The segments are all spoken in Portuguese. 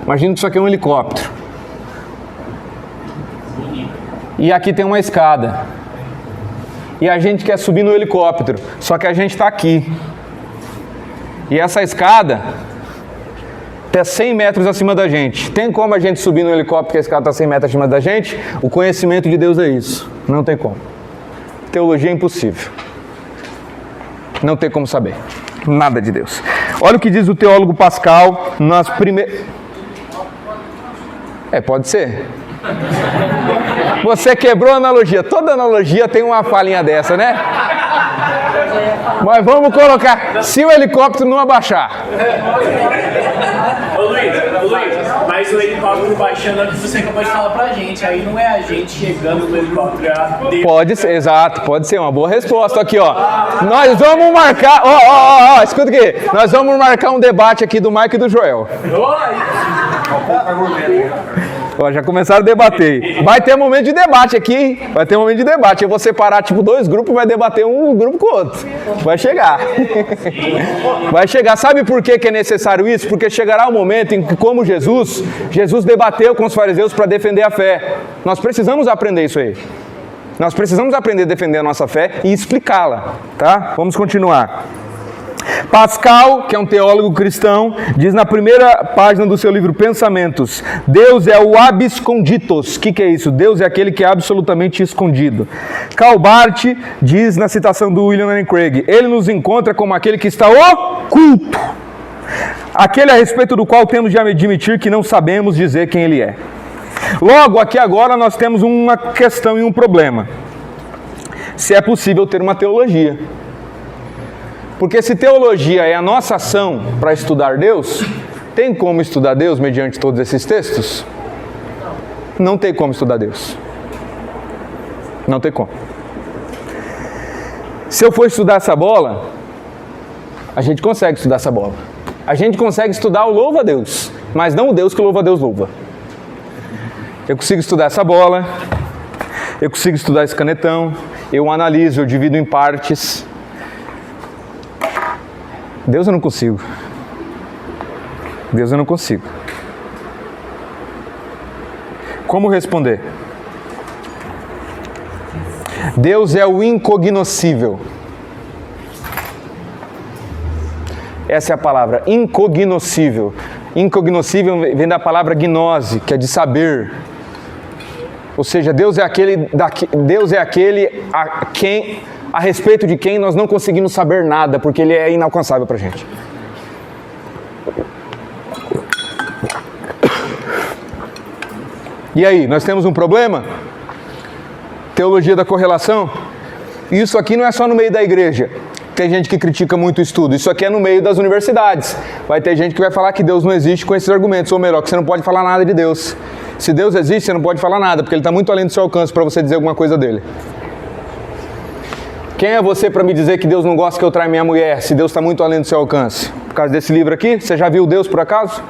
Imagina que isso aqui é um helicóptero. E aqui tem uma escada. E a gente quer subir no helicóptero, só que a gente está aqui. E essa escada está 100 metros acima da gente. Tem como a gente subir no helicóptero que a escada está 100 metros acima da gente? O conhecimento de Deus é isso. Não tem como. Teologia é impossível. Não tem como saber nada de Deus. Olha o que diz o teólogo Pascal nas primeiras... pode ser. Você quebrou a analogia. Toda analogia tem uma falhinha dessa, né? Mas vamos colocar, se o helicóptero não abaixar. Ô Luiz, mas o helicóptero baixando é o que você acabou de falar pra gente. Aí não é a gente chegando no helicóptero. Pode ser, exato, pode ser uma boa resposta. Aqui, ó. Nós vamos marcar, escuta aqui. Nós vamos marcar um debate aqui do Mike e do Joel. Ó, já começaram a debater. Vai ter um momento de debate aqui, hein? Vai ter um momento de debate. Eu vou separar, tipo, 2 grupos e vai debater um grupo com o outro. Vai chegar. Vai chegar. Sabe por que é necessário isso? Porque chegará um momento em que, como Jesus debateu com os fariseus para defender a fé. Nós precisamos aprender isso aí. Nós precisamos aprender a defender a nossa fé e explicá-la, tá? Vamos continuar. Pascal, que é um teólogo cristão, diz na primeira página do seu livro Pensamentos: Deus é o absconditos. O que é isso? Deus é aquele que é absolutamente escondido. Karl Barth diz na citação do William Lane Craig: Ele nos encontra como aquele que está oculto, aquele a respeito do qual temos de admitir que não sabemos dizer quem Ele é. Logo, aqui agora nós temos uma questão e um problema. Se é possível ter uma teologia. Porque se teologia é a nossa ação para estudar Deus, tem como estudar Deus mediante todos esses textos? Não tem como estudar Deus. Não tem como. Se eu for estudar essa bola, a gente consegue estudar essa bola. A gente consegue estudar o louva a Deus, mas não o Deus que louva a Deus louva. Eu consigo estudar essa bola, eu consigo estudar esse canetão, eu analiso, eu divido em partes. Deus eu não consigo. Deus eu não consigo. Como responder? Deus é o incognoscível. Essa é a palavra, incognoscível. Incognoscível vem da palavra gnose, que é de saber. Ou seja, Deus é aquele a respeito de quem nós não conseguimos saber nada, porque Ele é inalcançável para a gente. E aí, nós temos um problema? Teologia da correlação? Isso aqui não é só no meio da igreja. Tem gente que critica muito o estudo. Isso aqui é no meio das universidades. Vai ter gente que vai falar que Deus não existe com esses argumentos. Ou melhor, que você não pode falar nada de Deus. Se Deus existe, você não pode falar nada, porque Ele está muito além do seu alcance para você dizer alguma coisa dele. Quem é você para me dizer que Deus não gosta que eu traia minha mulher, se Deus está muito além do seu alcance? Por causa desse livro aqui? Você já viu Deus por acaso?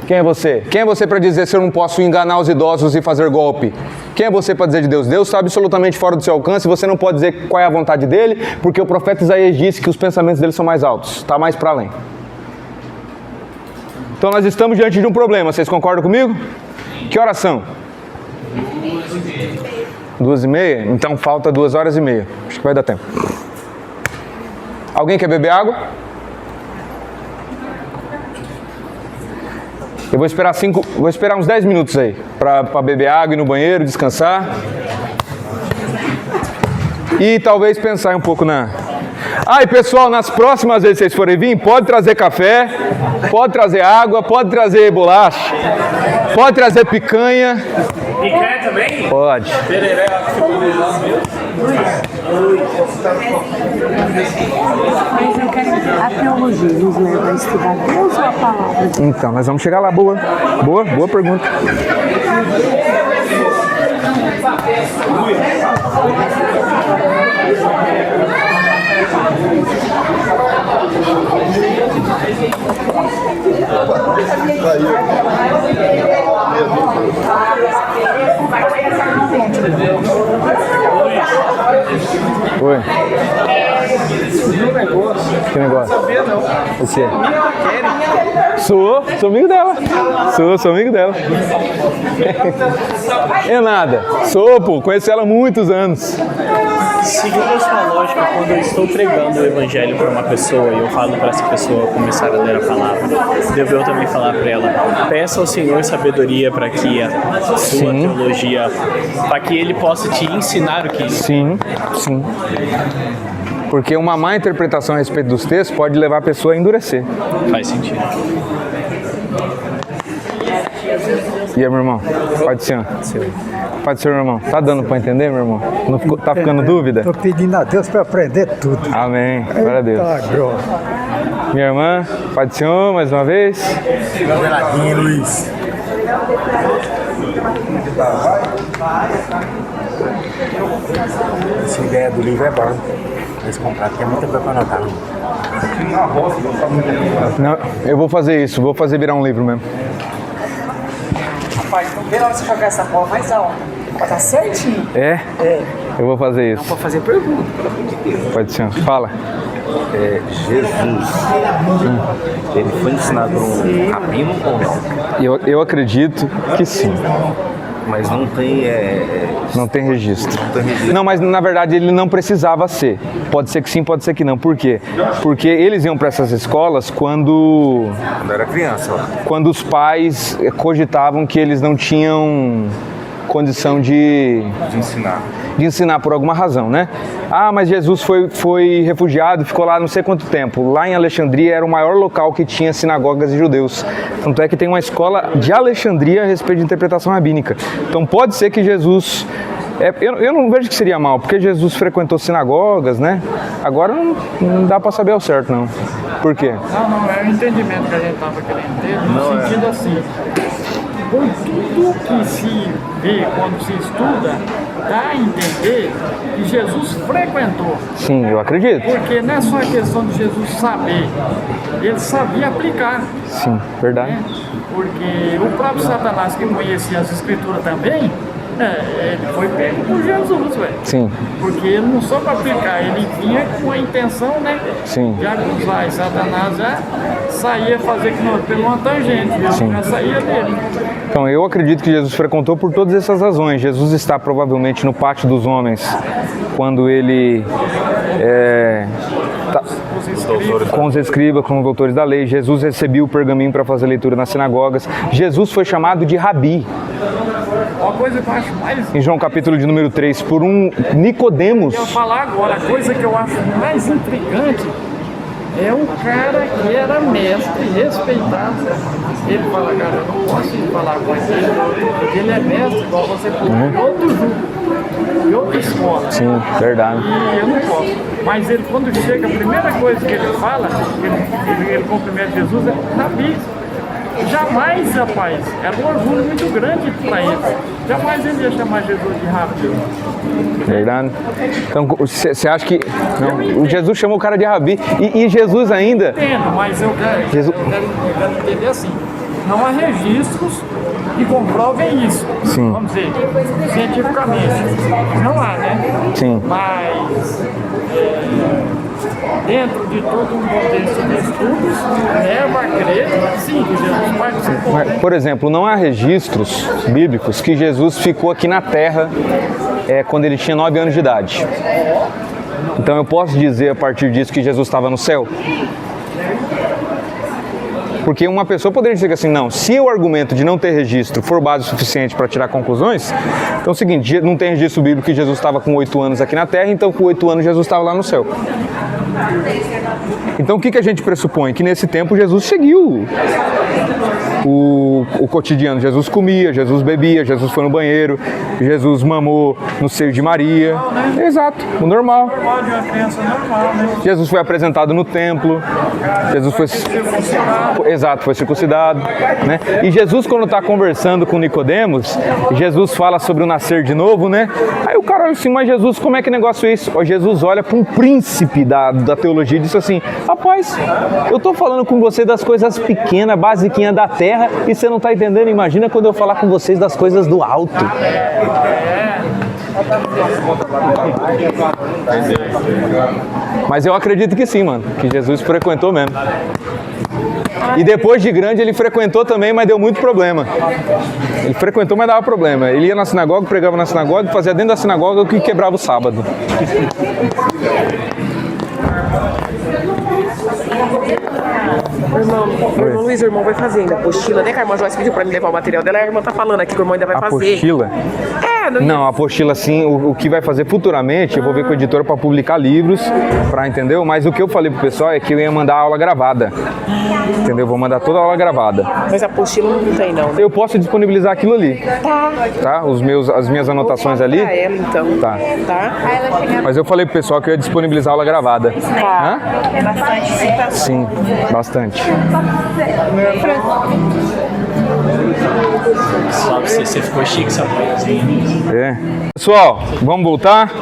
Quem é você? Quem é você para dizer se eu não posso enganar os idosos e fazer golpe? Quem é você para dizer de Deus? Deus está absolutamente fora do seu alcance, você não pode dizer qual é a vontade dele, porque o profeta Isaías disse que os pensamentos dele são mais altos, está mais para além. Então nós estamos diante de um problema, vocês concordam comigo? Que horas são? 2h30? Então falta 2h30. Acho que vai dar tempo. Alguém quer beber água? Eu vou esperar uns 10 minutos aí para beber água, ir no banheiro, descansar. E talvez pensar um pouco na... E pessoal, nas próximas vezes que vocês forem vir, pode trazer café, pode trazer água, pode trazer bolacha, pode trazer picanha. Picanha também? Pode. Mas eu quero dizer, a teologia nos leva a estudar Deus ou a palavra? Então, nós vamos chegar lá. Boa pergunta. Oi. Que negócio? O quê? Sou amigo dela. Sou amigo dela. É nada. Pô, conheço ela há muitos anos. Seguindo a sua lógica, quando eu estou pregando o evangelho para uma pessoa e eu falo para essa pessoa começar a ler a palavra, devo eu também falar para ela, peça ao Senhor sabedoria para que a sua teologia, para que Ele possa te ensinar o que... Sim. Porque uma má interpretação a respeito dos textos pode levar a pessoa a endurecer. Faz sentido. E aí, meu irmão? Pai do Senhor. Pai do Senhor, meu irmão. Tá dando para entender, meu irmão? Não ficou, tá ficando dúvida? Estou pedindo a Deus para aprender tudo. Amém. Glória a Deus. Glória. Minha irmã, Pai do Senhor, mais uma vez. Geladinho, Luiz. Essa ideia do livro é bom. Mas comprar, porque é muita coisa para anotar. Não, eu vou fazer isso, vou fazer virar um livro mesmo. Rapaz, não vê na hora de você jogar essa bola mais alta. Pra tá certinho. É? É. Eu vou fazer isso. Pra fazer pergunta. Pai do Senhor, fala. Jesus, ele foi ensinado por um rabino ou não? Eu acredito que sim. Mas não tem... Não tem registro. Não, mas na verdade ele não precisava ser. Pode ser que sim, pode ser que não. Por quê? Porque eles iam para essas escolas quando era criança. Quando os pais cogitavam que eles não tinham condição de ensinar por alguma razão, né? Ah, mas Jesus foi refugiado, ficou lá não sei quanto tempo. Lá em Alexandria era o maior local que tinha sinagogas de judeus. Tanto é que tem uma escola de Alexandria a respeito de interpretação rabínica. Então pode ser que Jesus... Eu não vejo que seria mal, porque Jesus frequentou sinagogas, né? Agora não dá para saber ao certo, não. Por quê? Não, é o entendimento que a gente estava querendo ter, no sentido assim. Por tudo que se vê quando se estuda, dá a entender que Jesus frequentou. Sim, eu acredito. Porque não é só a questão de Jesus saber, ele sabia aplicar. Sim, verdade. Né? Porque o próprio Satanás, que conhecia as Escrituras também, ele foi pego por Jesus, velho. Sim. Porque ele não soube aplicar, ele vinha com a intenção, né? Sim. De acusar. E Satanás já saía fazer que não, pelo uma tangente, Jesus já saía dele. Então, eu acredito que Jesus frequentou por todas essas razões. Jesus está provavelmente no pátio dos homens, quando ele com os escribas, com os doutores da lei. Jesus recebia o pergaminho para fazer leitura nas sinagogas. Jesus foi chamado de Rabi. Uma coisa que eu acho mais... Em João capítulo de número 3, por um Nicodemos. Eu vou falar agora, a coisa que eu acho mais intrigante é o cara que era mestre, respeitado. Ele fala, cara, eu não posso falar com ele, porque ele é mestre, igual você falou, de outro jogo, de outra escola. Sim, verdade. E eu não posso. Mas ele, quando chega, a primeira coisa que ele fala, ele cumprimenta Jesus, é Rabi. Jamais, rapaz, era um orgulho muito grande para ele. Jamais ele ia chamar Jesus de Rabi. Verdade. Então, você acha que... Não, o Jesus chamou o cara de Rabi. E Jesus ainda... Entendo, mas eu quero entender assim. Não há registros que comprovem isso. Sim. Vamos dizer, cientificamente. Não há, né? Sim. Mas... dentro de todo um contexto de estudos, leva a crer, sim, que Jesus participou. Mas, por exemplo, não há registros bíblicos que Jesus ficou aqui na Terra quando ele tinha 9 anos de idade. Então eu posso dizer a partir disso que Jesus estava no céu? Porque uma pessoa poderia dizer assim, não, se o argumento de não ter registro for base suficiente para tirar conclusões, então é o seguinte, não tem registro bíblico que Jesus estava com 8 anos aqui na Terra, então com 8 anos Jesus estava lá no céu. Então o que a gente pressupõe? Que nesse tempo Jesus seguiu o cotidiano. Jesus comia, Jesus bebia, Jesus foi no banheiro, Jesus mamou no seio de Maria. Exato, o normal. Normal de uma criança normal, né? Jesus foi apresentado no templo, Jesus foi circuncidado, né? E Jesus, quando está conversando com Nicodemos, Jesus fala sobre o nascer de novo, né? Aí o cara olha assim, mas Jesus, como é que negócio é isso? Jesus olha para um príncipe da teologia e diz assim, rapaz, eu estou falando com você das coisas pequenas, basiquinhas da terra, e você não está entendendo? Imagina quando eu falar com vocês das coisas do alto. Mas eu acredito que sim, mano, que Jesus frequentou mesmo. E depois de grande ele frequentou também, mas deu muito problema. Ele frequentou, mas dava problema. Ele ia na sinagoga, pregava na sinagoga, fazia dentro da sinagoga o que quebrava o sábado. Irmão Luiz, o irmão vai fazer ainda a apostila, né? Que a irmã Joyce pediu pra me levar o material dela, a irmã tá falando aqui que o irmão ainda vai fazer. Apostila? Não, a apostila sim, o que vai fazer futuramente, eu vou ver com a editora para publicar livros, entendeu? Mas o que eu falei pro pessoal é que eu ia mandar a aula gravada, entendeu? Vou mandar toda a aula gravada. Mas a apostila não tem não, né? Eu posso disponibilizar aquilo ali. Tá? As minhas anotações ali. Pra ela, então. Tá. Tá? Mas eu falei pro pessoal que eu ia disponibilizar a aula gravada. Tá. Hã? Sim, bastante. Só que você ficou chique, essa coisinha. Pessoal, vamos voltar?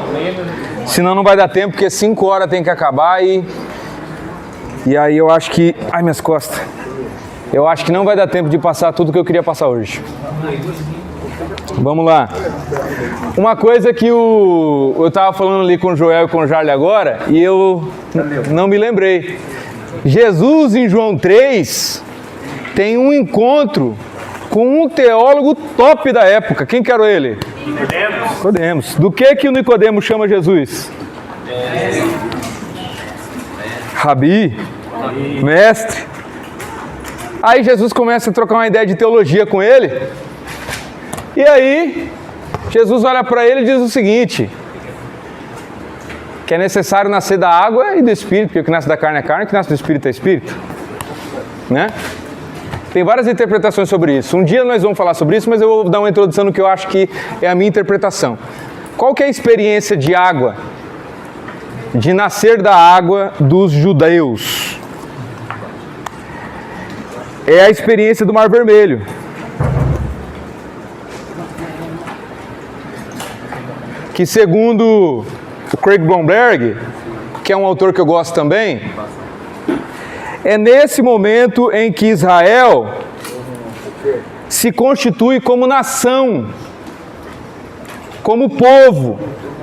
Senão não vai dar tempo, porque 5 horas tem que acabar e aí eu acho que... Ai, minhas costas. Eu acho que não vai dar tempo de passar tudo que eu queria passar hoje. Vamos lá. Uma coisa que eu tava falando ali com o Joel e com o Jarle agora, e eu não me lembrei. Jesus, em João 3, tem um encontro com um teólogo top da época. Quem que era ele? Nicodemos. Do que o Nicodemos chama Jesus? Rabi, mestre. Aí Jesus começa a trocar uma ideia de teologia com ele. E aí, Jesus olha para ele e diz o seguinte: que é necessário nascer da água e do Espírito, porque o que nasce da carne é carne, o que nasce do Espírito é Espírito. Né? Tem várias interpretações sobre isso. Um dia nós vamos falar sobre isso, mas eu vou dar uma introdução no que eu acho que é a minha interpretação. Qual que é a experiência de água? De nascer da água dos judeus? É a experiência do Mar Vermelho. Que segundo o Craig Blomberg, que é um autor que eu gosto também, é nesse momento em que Israel se constitui como nação, como povo,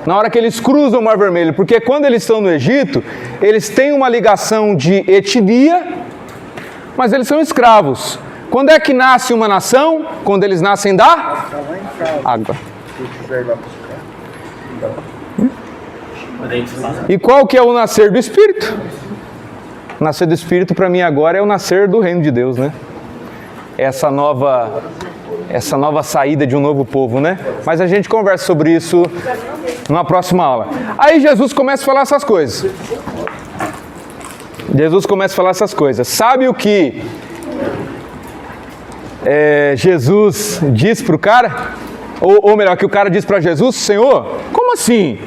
na hora que eles cruzam o Mar Vermelho, porque quando eles estão no Egito, eles têm uma ligação de etnia, mas eles são escravos. Quando é que nasce uma nação? Quando eles nascem da água. E qual que é o nascer do Espírito? O nascer do Espírito para mim agora é o nascer do reino de Deus, né? Essa nova saída de um novo povo, né? Mas a gente conversa sobre isso numa próxima aula. Aí Jesus começa a falar essas coisas. Sabe o que Jesus diz para o cara? Ou melhor, que o cara diz para Jesus: Senhor, como assim?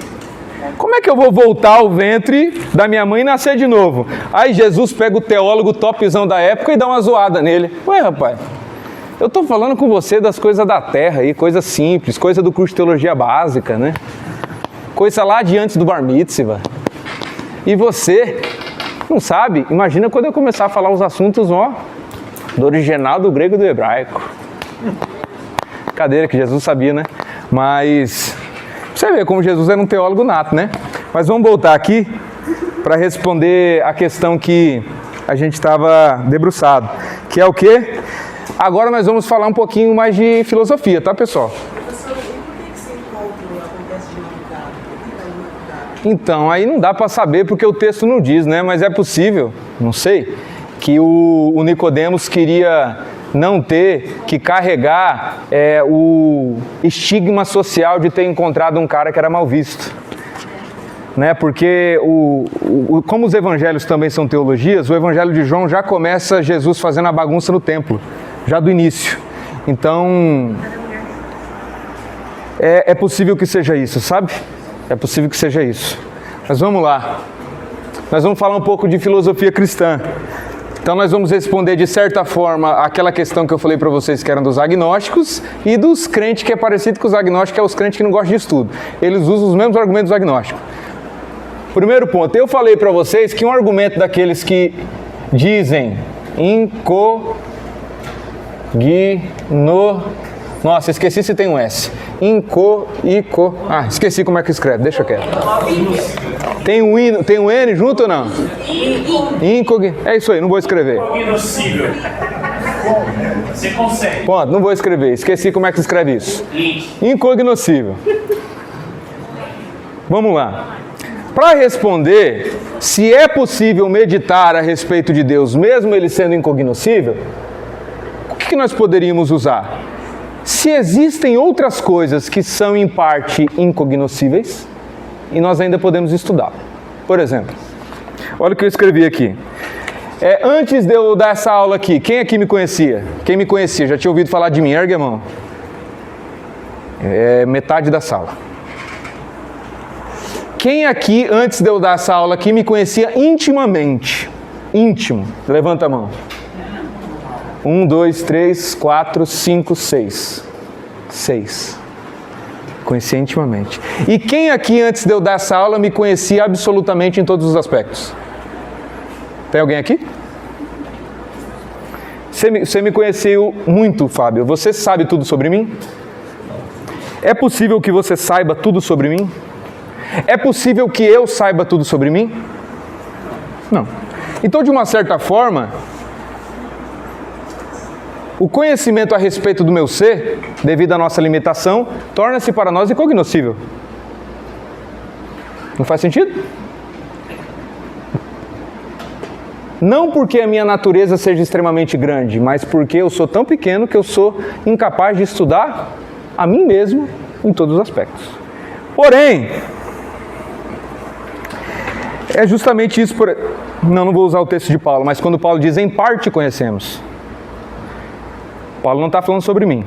Como é que eu vou voltar ao ventre da minha mãe e nascer de novo? Aí Jesus pega o teólogo topzão da época e dá uma zoada nele. Ué, rapaz, eu tô falando com você das coisas da terra aí, coisas simples, coisa do curso de teologia básica, né? Coisa lá de antes do bar mitzvah. E você não sabe? Imagina quando eu começar a falar os assuntos, do original, do grego e do hebraico. Cadeira que Jesus sabia, né? Mas você vê como Jesus era um teólogo nato, né? Mas vamos voltar aqui para responder a questão que a gente estava debruçado, que é o quê? Agora nós vamos falar um pouquinho mais de filosofia, tá, pessoal? Então, aí não dá para saber porque o texto não diz, né? Mas é possível, não sei, que o Nicodemos queria não ter que carregar o estigma social de ter encontrado um cara que era mal visto. Né? Porque, como os evangelhos também são teologias, o evangelho de João já começa Jesus fazendo a bagunça no templo, já do início. Então, é possível que seja isso, sabe? É possível que seja isso. Mas vamos lá. Nós vamos falar um pouco de filosofia cristã. Então nós vamos responder de certa forma aquela questão que eu falei para vocês que eram dos agnósticos e dos crentes que é parecido com os agnósticos, que é os crentes que não gostam de estudo. Eles usam os mesmos argumentos dos agnósticos. Primeiro ponto, eu falei para vocês que um argumento daqueles que dizem Nossa, esqueci se tem um S. Esqueci como é que escreve, deixa quieto. Tem um N junto ou não? É isso aí, não vou escrever. Incognoscível. Você consegue. Ponto, não vou escrever. Esqueci como é que se escreve isso. Incognoscível. Vamos lá. Para responder se é possível meditar a respeito de Deus, mesmo ele sendo incognoscível, o que nós poderíamos usar? Se existem outras coisas que são em parte incognoscíveis, e nós ainda podemos estudá-lo. Por exemplo, olha o que eu escrevi aqui. Antes de eu dar essa aula aqui, quem aqui me conhecia? Quem me conhecia? Já tinha ouvido falar de mim? Ergue a mão. Metade da sala. Quem aqui, antes de eu dar essa aula aqui, me conhecia intimamente? Íntimo. Levanta a mão. 1, 2, 3, 4, 5, 6. 6. Conhecia intimamente. E quem aqui, antes de eu dar essa aula, me conhecia absolutamente em todos os aspectos? Tem alguém aqui? Você me conheceu muito, Fábio. Você sabe tudo sobre mim? É possível que você saiba tudo sobre mim? É possível que eu saiba tudo sobre mim? Não. Então, de uma certa forma, o conhecimento a respeito do meu ser, devido à nossa limitação, torna-se para nós incognoscível. Não faz sentido? Não porque a minha natureza seja extremamente grande, mas porque eu sou tão pequeno que eu sou incapaz de estudar a mim mesmo em todos os aspectos. Porém, é justamente isso não vou usar o texto de Paulo, mas quando Paulo diz, em parte conhecemos. Paulo não está falando sobre mim.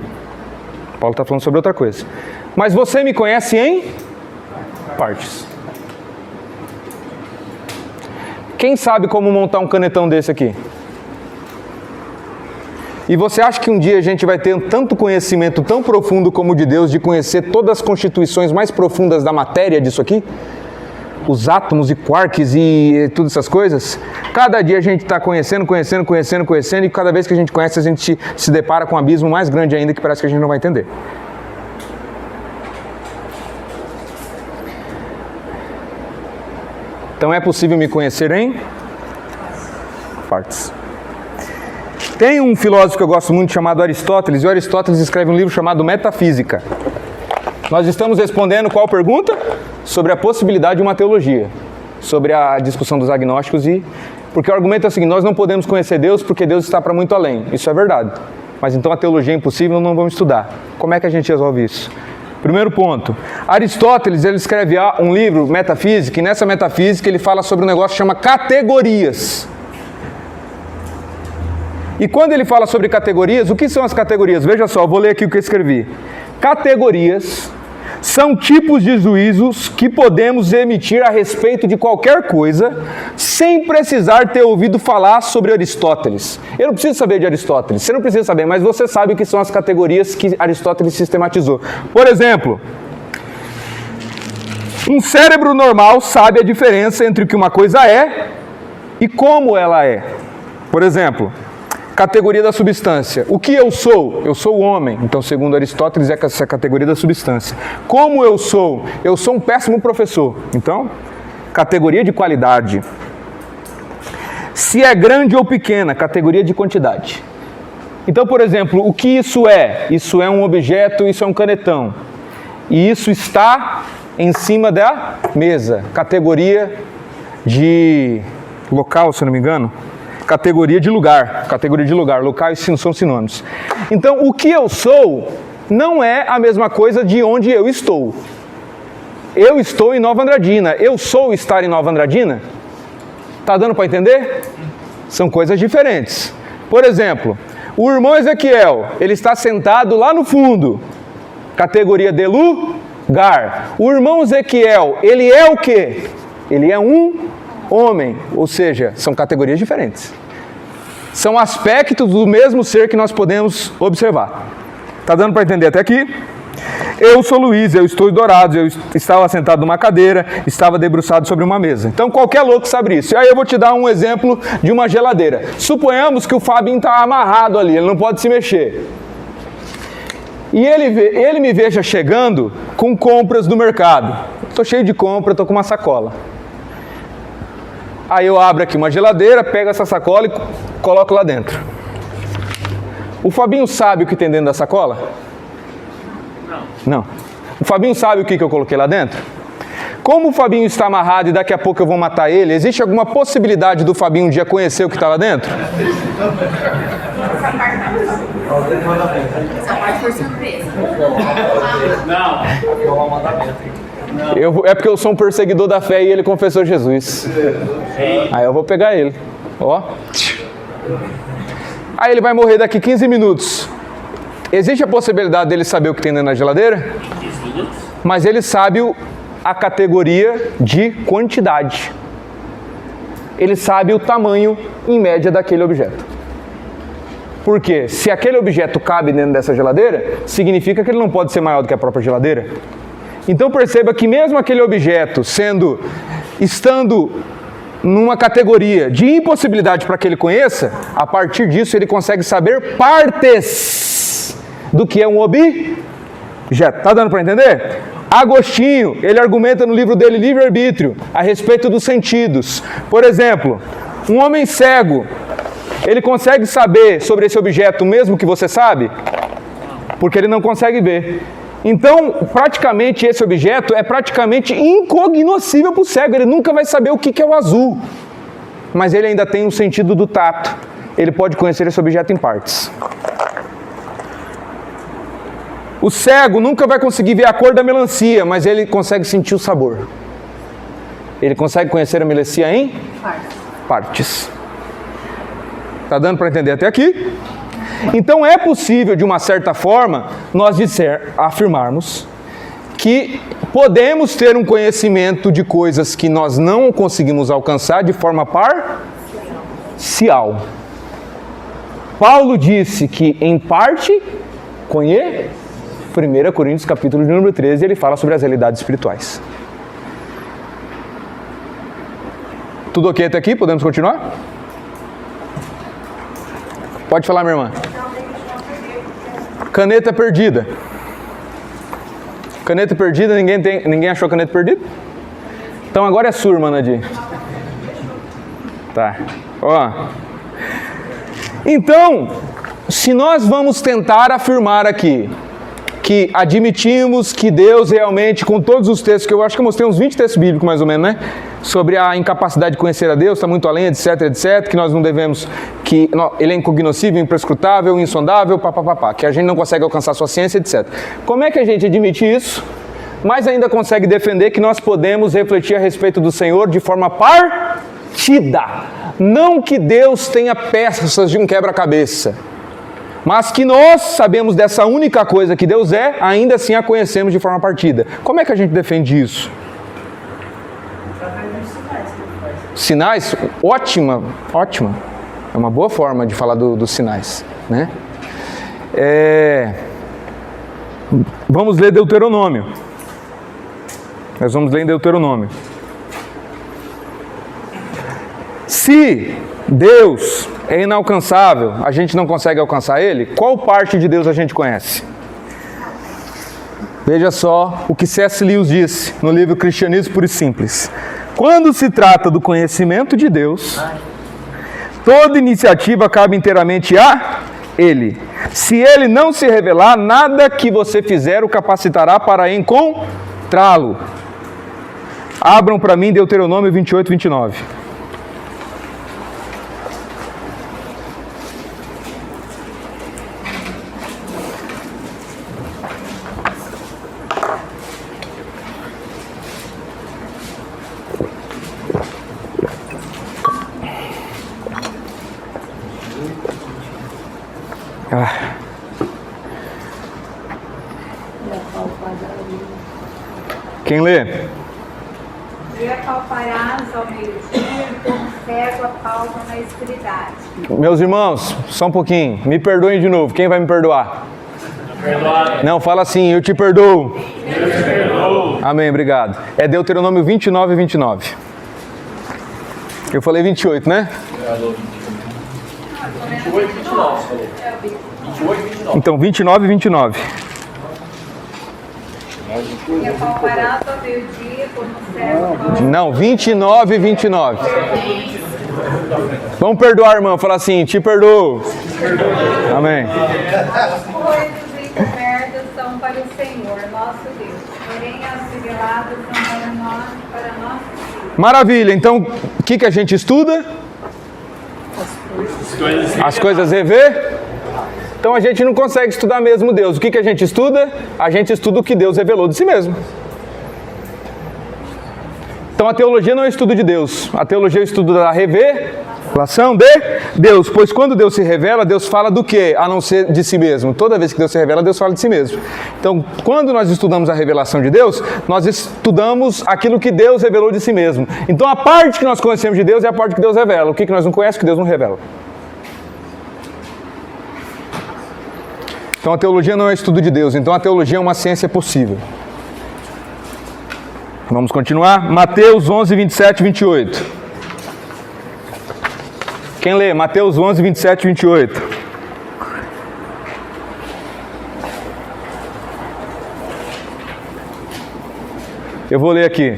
Paulo está falando sobre outra coisa. Mas você me conhece em partes. Quem sabe como montar um canetão desse aqui? E você acha que um dia a gente vai ter tanto conhecimento tão profundo como o de Deus, de conhecer todas as constituições mais profundas da matéria disso aqui? Os átomos e quarks e todas essas coisas? Cada dia a gente está conhecendo, e cada vez que a gente conhece, a gente se depara com um abismo mais grande ainda que parece que a gente não vai entender. Então é possível me conhecer em partes. Tem um filósofo que eu gosto muito chamado Aristóteles, e o Aristóteles escreve um livro chamado Metafísica. Nós estamos respondendo qual pergunta? Sobre a possibilidade de uma teologia, sobre a discussão dos agnósticos, porque o argumento é o seguinte: nós não podemos conhecer Deus porque Deus está para muito além. Isso é verdade. Mas então a teologia é impossível, não vamos estudar. Como é que a gente resolve isso? Primeiro ponto, Aristóteles ele escreve um livro, Metafísica, e nessa Metafísica ele fala sobre um negócio que chama categorias. E quando ele fala sobre categorias, o que são as categorias? Veja só, eu vou ler aqui o que eu escrevi. Categorias são tipos de juízos que podemos emitir a respeito de qualquer coisa sem precisar ter ouvido falar sobre Aristóteles. Eu não preciso saber de Aristóteles, você não precisa saber, mas você sabe o que são as categorias que Aristóteles sistematizou. Por exemplo, um cérebro normal sabe a diferença entre o que uma coisa é e como ela é. Por exemplo, categoria da substância. O que eu sou? Eu sou o homem. Então, segundo Aristóteles, é essa categoria da substância. Como eu sou? Eu sou um péssimo professor. Então, categoria de qualidade. Se é grande ou pequena, categoria de quantidade. Então, por exemplo, o que isso é? Isso é um objeto, isso é um canetão. E isso está em cima da mesa. Categoria de local, se não me engano. Categoria de lugar, locais são sinônimos. Então, o que eu sou não é a mesma coisa de onde eu estou. Eu estou em Nova Andradina, eu sou estar em Nova Andradina? Tá dando para entender? São coisas diferentes. Por exemplo, o irmão Ezequiel, ele está sentado lá no fundo, categoria de lugar. O irmão Ezequiel, ele é o quê? Ele é um homem, ou seja, são categorias diferentes. São aspectos do mesmo ser que nós podemos observar. Está dando para entender até aqui? Eu sou Luiz, eu estou dourado, eu estava sentado numa cadeira, estava debruçado sobre uma mesa. Então qualquer louco sabe isso. E aí eu vou te dar um exemplo de uma geladeira. Suponhamos que o Fabinho está amarrado ali, ele não pode se mexer. E ele me veja chegando com compras do mercado. Estou cheio de compra, estou com uma sacola. Aí eu abro aqui uma geladeira, pego essa sacola e coloco lá dentro. O Fabinho sabe o que tem dentro da sacola? Não. O Fabinho sabe o que eu coloquei lá dentro? Como o Fabinho está amarrado e daqui a pouco eu vou matar ele, existe alguma possibilidade do Fabinho um dia conhecer o que está lá dentro? Essa parte foi surpresa. É porque eu sou um perseguidor da fé e ele confessou Jesus. Aí eu vou pegar ele. Ó. Aí ele vai morrer daqui 15 minutos. Existe a possibilidade dele saber o que tem dentro da geladeira? Mas ele sabe a categoria de quantidade. Ele sabe o tamanho, em média, daquele objeto. Por quê? Se aquele objeto cabe dentro dessa geladeira, significa que ele não pode ser maior do que a própria geladeira. Então perceba que mesmo aquele objeto estando numa categoria de impossibilidade para que ele conheça, a partir disso ele consegue saber partes do que é um objeto. Tá dando para entender? Agostinho, ele argumenta no livro dele, Livre-Arbítrio, a respeito dos sentidos. Por exemplo, um homem cego, ele consegue saber sobre esse objeto mesmo que você sabe? Porque ele não consegue ver. Então, praticamente esse objeto é praticamente incognoscível para o cego. Ele nunca vai saber o que é o azul. Mas ele ainda tem um sentido do tato. Ele pode conhecer esse objeto em partes. O cego nunca vai conseguir ver a cor da melancia, mas ele consegue sentir o sabor. Ele consegue conhecer a melancia em partes. Está dando para entender até aqui? Então é possível, de uma certa forma, nós afirmarmos que podemos ter um conhecimento de coisas que nós não conseguimos alcançar de forma parcial. Paulo disse que, em parte, 1 Coríntios capítulo de número 13, ele fala sobre as realidades espirituais. Tudo ok até aqui? Podemos continuar? Pode falar, minha irmã. Caneta perdida. Caneta perdida, ninguém achou caneta perdida? Então agora é sua, irmã Nadir. Tá. Ó. Então, se nós vamos tentar afirmar aqui que admitimos que Deus realmente, com todos os textos, que eu acho que eu mostrei uns 20 textos bíblicos mais ou menos, né? Sobre a incapacidade de conhecer a Deus, está muito além, etc, etc, que nós não devemos, que ele é incognoscível, imprescrutável, insondável, papapá, que a gente não consegue alcançar a sua ciência, etc. Como é que a gente admite isso, mas ainda consegue defender que nós podemos refletir a respeito do Senhor de forma partida? Não que Deus tenha peças de um quebra-cabeça, mas que nós sabemos dessa única coisa que Deus é, ainda assim a conhecemos de forma partida. Como é que a gente defende isso? Sinais? Ótima. É uma boa forma de falar dos sinais, né? Vamos ler Deuteronômio. Nós vamos ler em Deuteronômio. Se Deus é inalcançável, a gente não consegue alcançar Ele, qual parte de Deus a gente conhece? Veja só o que C.S. Lewis disse no livro Cristianismo Puro e Simples. Quando se trata do conhecimento de Deus, toda iniciativa cabe inteiramente a Ele. Se Ele não se revelar, nada que você fizer o capacitará para encontrá-lo. Abram para mim Deuteronômio 28, 29. Quem lê? E apalparás ao meio-dia e como cego apalpa na escuridade. Meus irmãos, só um pouquinho, me perdoem de novo. Quem vai me perdoar? Perdoado. Não, fala assim, eu te perdoo. Eu te perdoo. Amém, obrigado. É Deuteronômio 29 e 29. Eu falei 28, né? 28 e 29, você falou. 28 e 29. Então, 29 e 29. E apalparás ao meio-dia como um cego. Não, 29 e 29. Vamos perdoar, irmão. Falar assim, te perdoo. Amém. As coisas encobertas são para o Senhor, nosso Deus. Porém, as reveladas são para nós. Maravilha. Então, o que a gente estuda? As coisas rever. Então a gente não consegue estudar mesmo Deus. O que a gente estuda? A gente estuda o que Deus revelou de si mesmo. Então a teologia não é estudo de Deus. A teologia é o estudo da revelação de Deus. Pois quando Deus se revela, Deus fala do quê? A não ser de si mesmo. Toda vez que Deus se revela, Deus fala de si mesmo. Então, quando nós estudamos a revelação de Deus, nós estudamos aquilo que Deus revelou de si mesmo. Então a parte que nós conhecemos de Deus é a parte que Deus revela. O que nós não conhecemos, que Deus não revela. Então a teologia não é estudo de Deus. Então a teologia é uma ciência possível. Vamos continuar? Mateus 11, 27 e 28. Quem lê? Mateus 11, 27 e 28. Eu vou ler aqui.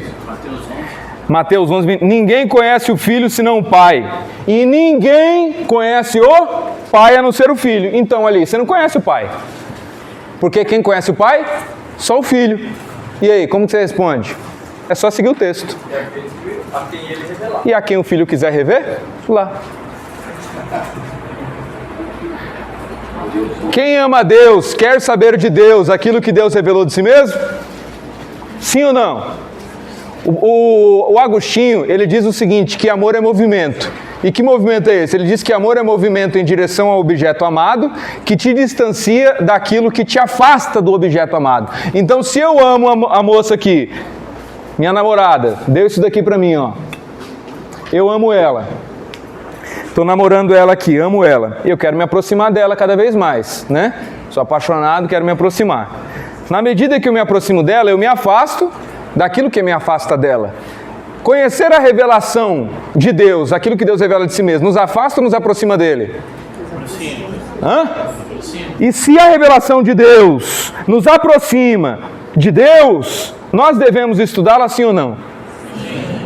Mateus 11, 20. Ninguém conhece o Filho senão o Pai. E ninguém conhece o Pai a não ser o Filho. Então ali, você não conhece o Pai. Porque quem conhece o Pai? Só o Filho. E aí, como que você responde? É só seguir o texto. E a quem o Filho quiser rever, lá. Quem ama a Deus, quer saber de Deus aquilo que Deus revelou de si mesmo? Sim ou não? O Agostinho, ele diz o seguinte, que amor é movimento. E que movimento é esse? Ele diz que amor é movimento em direção ao objeto amado, que te distancia daquilo que te afasta do objeto amado. Então, se eu amo a moça aqui, minha namorada, deu isso daqui pra mim, ó. Eu amo ela. Estou namorando ela aqui, amo ela. E eu quero me aproximar dela cada vez mais, né? Sou apaixonado, quero me aproximar. Na medida que eu me aproximo dela, eu me afasto daquilo que me afasta dela. Conhecer a revelação de Deus, aquilo que Deus revela de si mesmo, nos afasta ou nos aproxima dele? Hã? E se a revelação de Deus nos aproxima de Deus, nós devemos estudá-la sim ou não?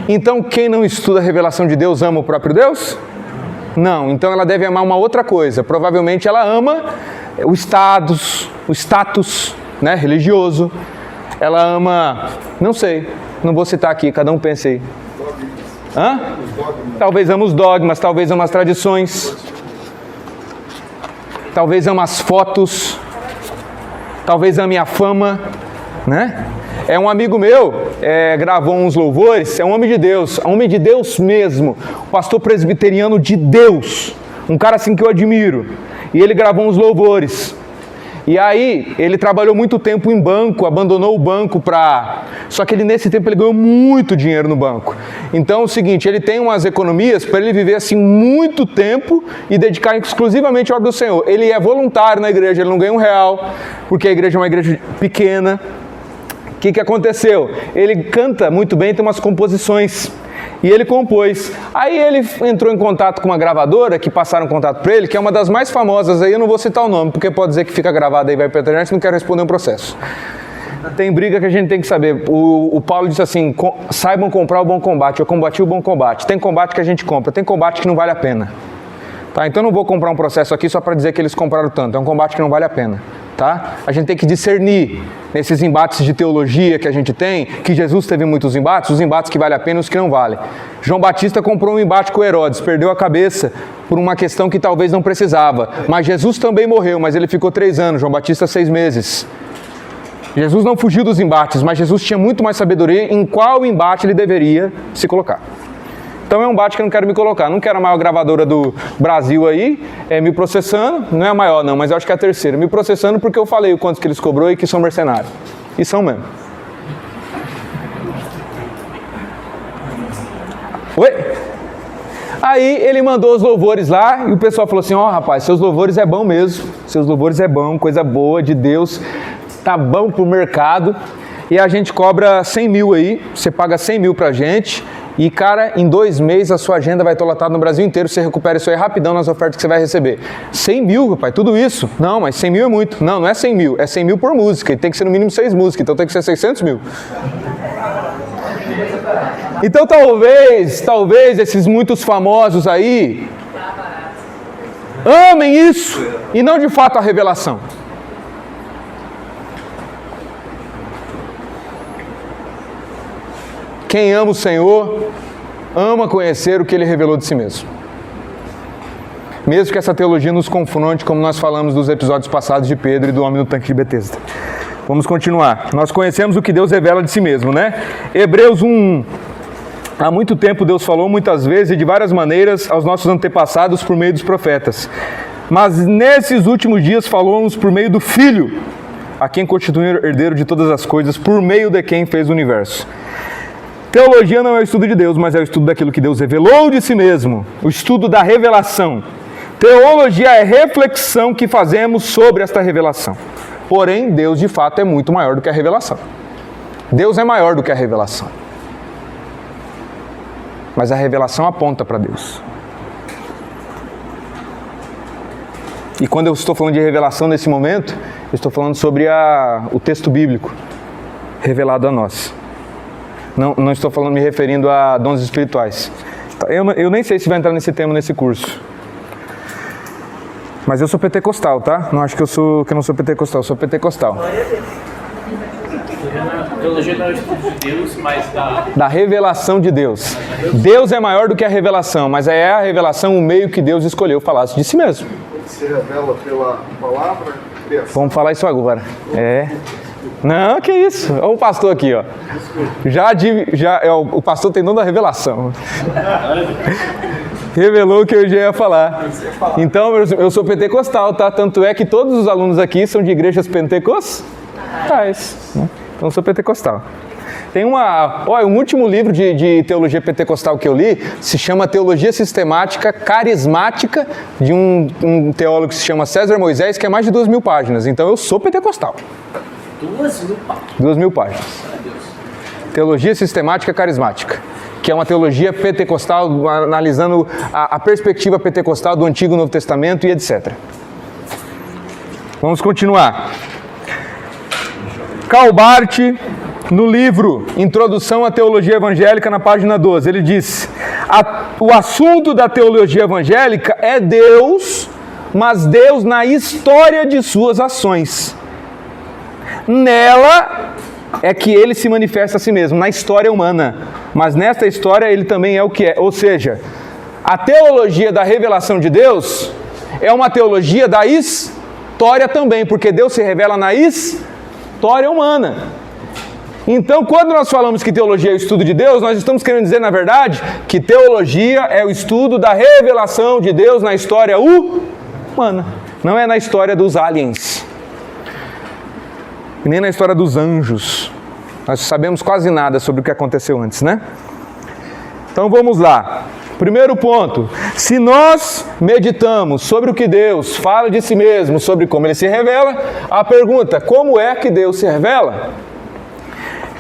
Então quem não estuda a revelação de Deus ama o próprio Deus? Não, então ela deve amar uma outra coisa. Provavelmente ela ama o status, né, religioso. Ela ama, não sei, não vou citar aqui, cada um pense aí. Hã? Talvez ama os dogmas, talvez ama as tradições, talvez ama as fotos, talvez ame a fama, né? É um amigo meu, gravou uns louvores, é um homem de Deus mesmo, pastor presbiteriano de Deus, um cara assim que eu admiro, e ele gravou uns louvores. E aí, ele trabalhou muito tempo em banco, abandonou o banco Só que nesse tempo ele ganhou muito dinheiro no banco. Então é o seguinte, ele tem umas economias para ele viver assim muito tempo e dedicar exclusivamente à obra do Senhor. Ele é voluntário na igreja, ele não ganha R$1, porque a igreja é uma igreja pequena. O que aconteceu? Ele canta muito bem, tem umas composições. E ele compôs. Aí ele entrou em contato com uma gravadora, que passaram contato para ele, que é uma das mais famosas aí, eu não vou citar o nome, porque pode dizer que fica gravado aí, vai para a internet, não quero responder um processo. Tem briga que a gente tem que saber. O Paulo disse assim, saibam comprar o bom combate. Eu combati o bom combate. Tem combate que a gente compra, tem combate que não vale a pena. Tá? Então eu não vou comprar um processo aqui só para dizer que eles compraram tanto. É um combate que não vale a pena. Tá? A gente tem que discernir nesses embates de teologia que a gente tem, que Jesus teve muitos embates, os embates que valem a pena e os que não valem. João Batista comprou um embate com Herodes, perdeu a cabeça por uma questão que talvez não precisava. Mas Jesus também morreu, mas ele ficou 3 anos, João Batista 6 meses. Jesus não fugiu dos embates, mas Jesus tinha muito mais sabedoria em qual embate ele deveria se colocar. Então é um embate que eu não quero me colocar. Não quero a maior gravadora do Brasil aí, me processando. Não é a maior não, mas eu acho que é a terceira. Me processando porque eu falei o quanto que eles cobrou e que são mercenários. E são mesmo. Oi? Aí ele mandou os louvores lá e o pessoal falou assim, rapaz, seus louvores é bom mesmo. Seus louvores é bom, coisa boa de Deus. Tá bom pro mercado. E a gente cobra 100 mil aí. Você paga 100 mil pra gente. E, cara, em 2 meses a sua agenda vai estar lotada no Brasil inteiro. Você recupera isso aí rapidão nas ofertas que você vai receber. 100 mil, rapaz, tudo isso? Não, mas 100 mil é muito. Não, não é 100 mil. É 100 mil por música. E tem que ser no mínimo 6 músicas. Então tem que ser 600 mil. Então talvez esses muitos famosos aí amem isso e não de fato a revelação. Quem ama o Senhor, ama conhecer o que Ele revelou de si mesmo. Mesmo que essa teologia nos confronte, como nós falamos dos episódios passados de Pedro e do homem no tanque de Betesda. Vamos continuar. Nós conhecemos o que Deus revela de si mesmo, né? Hebreus 1:1. Há muito tempo Deus falou muitas vezes e de várias maneiras aos nossos antepassados por meio dos profetas. Mas nesses últimos dias falou-nos por meio do Filho, a quem constitui herdeiro de todas as coisas, por meio de quem fez o universo. Teologia não é o estudo de Deus, mas é o estudo daquilo que Deus revelou de si mesmo. O estudo da revelação. Teologia é a reflexão que fazemos sobre esta revelação. Porém, Deus de fato é muito maior do que a revelação. Deus é maior do que a revelação. Mas a revelação aponta para Deus. E quando eu estou falando de revelação nesse momento, eu estou falando sobre o texto bíblico revelado a nós. Não estou me referindo a dons espirituais. Eu nem sei se vai entrar nesse tema nesse curso. Mas eu sou pentecostal, tá? Não acho que eu não sou pentecostal, eu sou pentecostal. Teologia não é o estudo de Deus, mas da revelação de Deus. Deus é maior do que a revelação, mas é a revelação o meio que Deus escolheu falasse de si mesmo. Se revela pela palavra, criação. Vamos falar isso agora. Não, que isso. Olha o pastor aqui, ó. O pastor tem dom da revelação. Revelou o que eu já ia falar. Então, eu sou pentecostal, tá? Tanto é que todos os alunos aqui são de igrejas pentecostais. Então, eu sou pentecostal. Tem um último livro de teologia pentecostal que eu li, se chama Teologia Sistemática Carismática, de um teólogo que se chama César Moisés, que é mais de 2.000 páginas. Então, eu sou pentecostal. 2.000 páginas? 2.000 páginas. Teologia Sistemática Carismática, que é uma teologia pentecostal, analisando a perspectiva pentecostal do Antigo e Novo Testamento e etc. Vamos continuar. Karl Barth, no livro Introdução à Teologia Evangélica, na página 12, ele diz: o assunto da teologia evangélica é Deus, mas Deus na história de suas ações. Nela é que ele se manifesta a si mesmo, na história humana. Mas nesta história ele também é o que é. Ou seja, a teologia da revelação de Deus é uma teologia da história também, porque Deus se revela na história humana. Então, quando nós falamos que teologia é o estudo de Deus, nós estamos querendo dizer, na verdade, que teologia é o estudo da revelação de Deus na história humana. Não é na história dos aliens. E nem na história dos anjos. Nós sabemos quase nada sobre o que aconteceu antes, né? Então vamos lá. Primeiro ponto. Se nós meditamos sobre o que Deus fala de si mesmo, sobre como Ele se revela, a pergunta, como é que Deus se revela?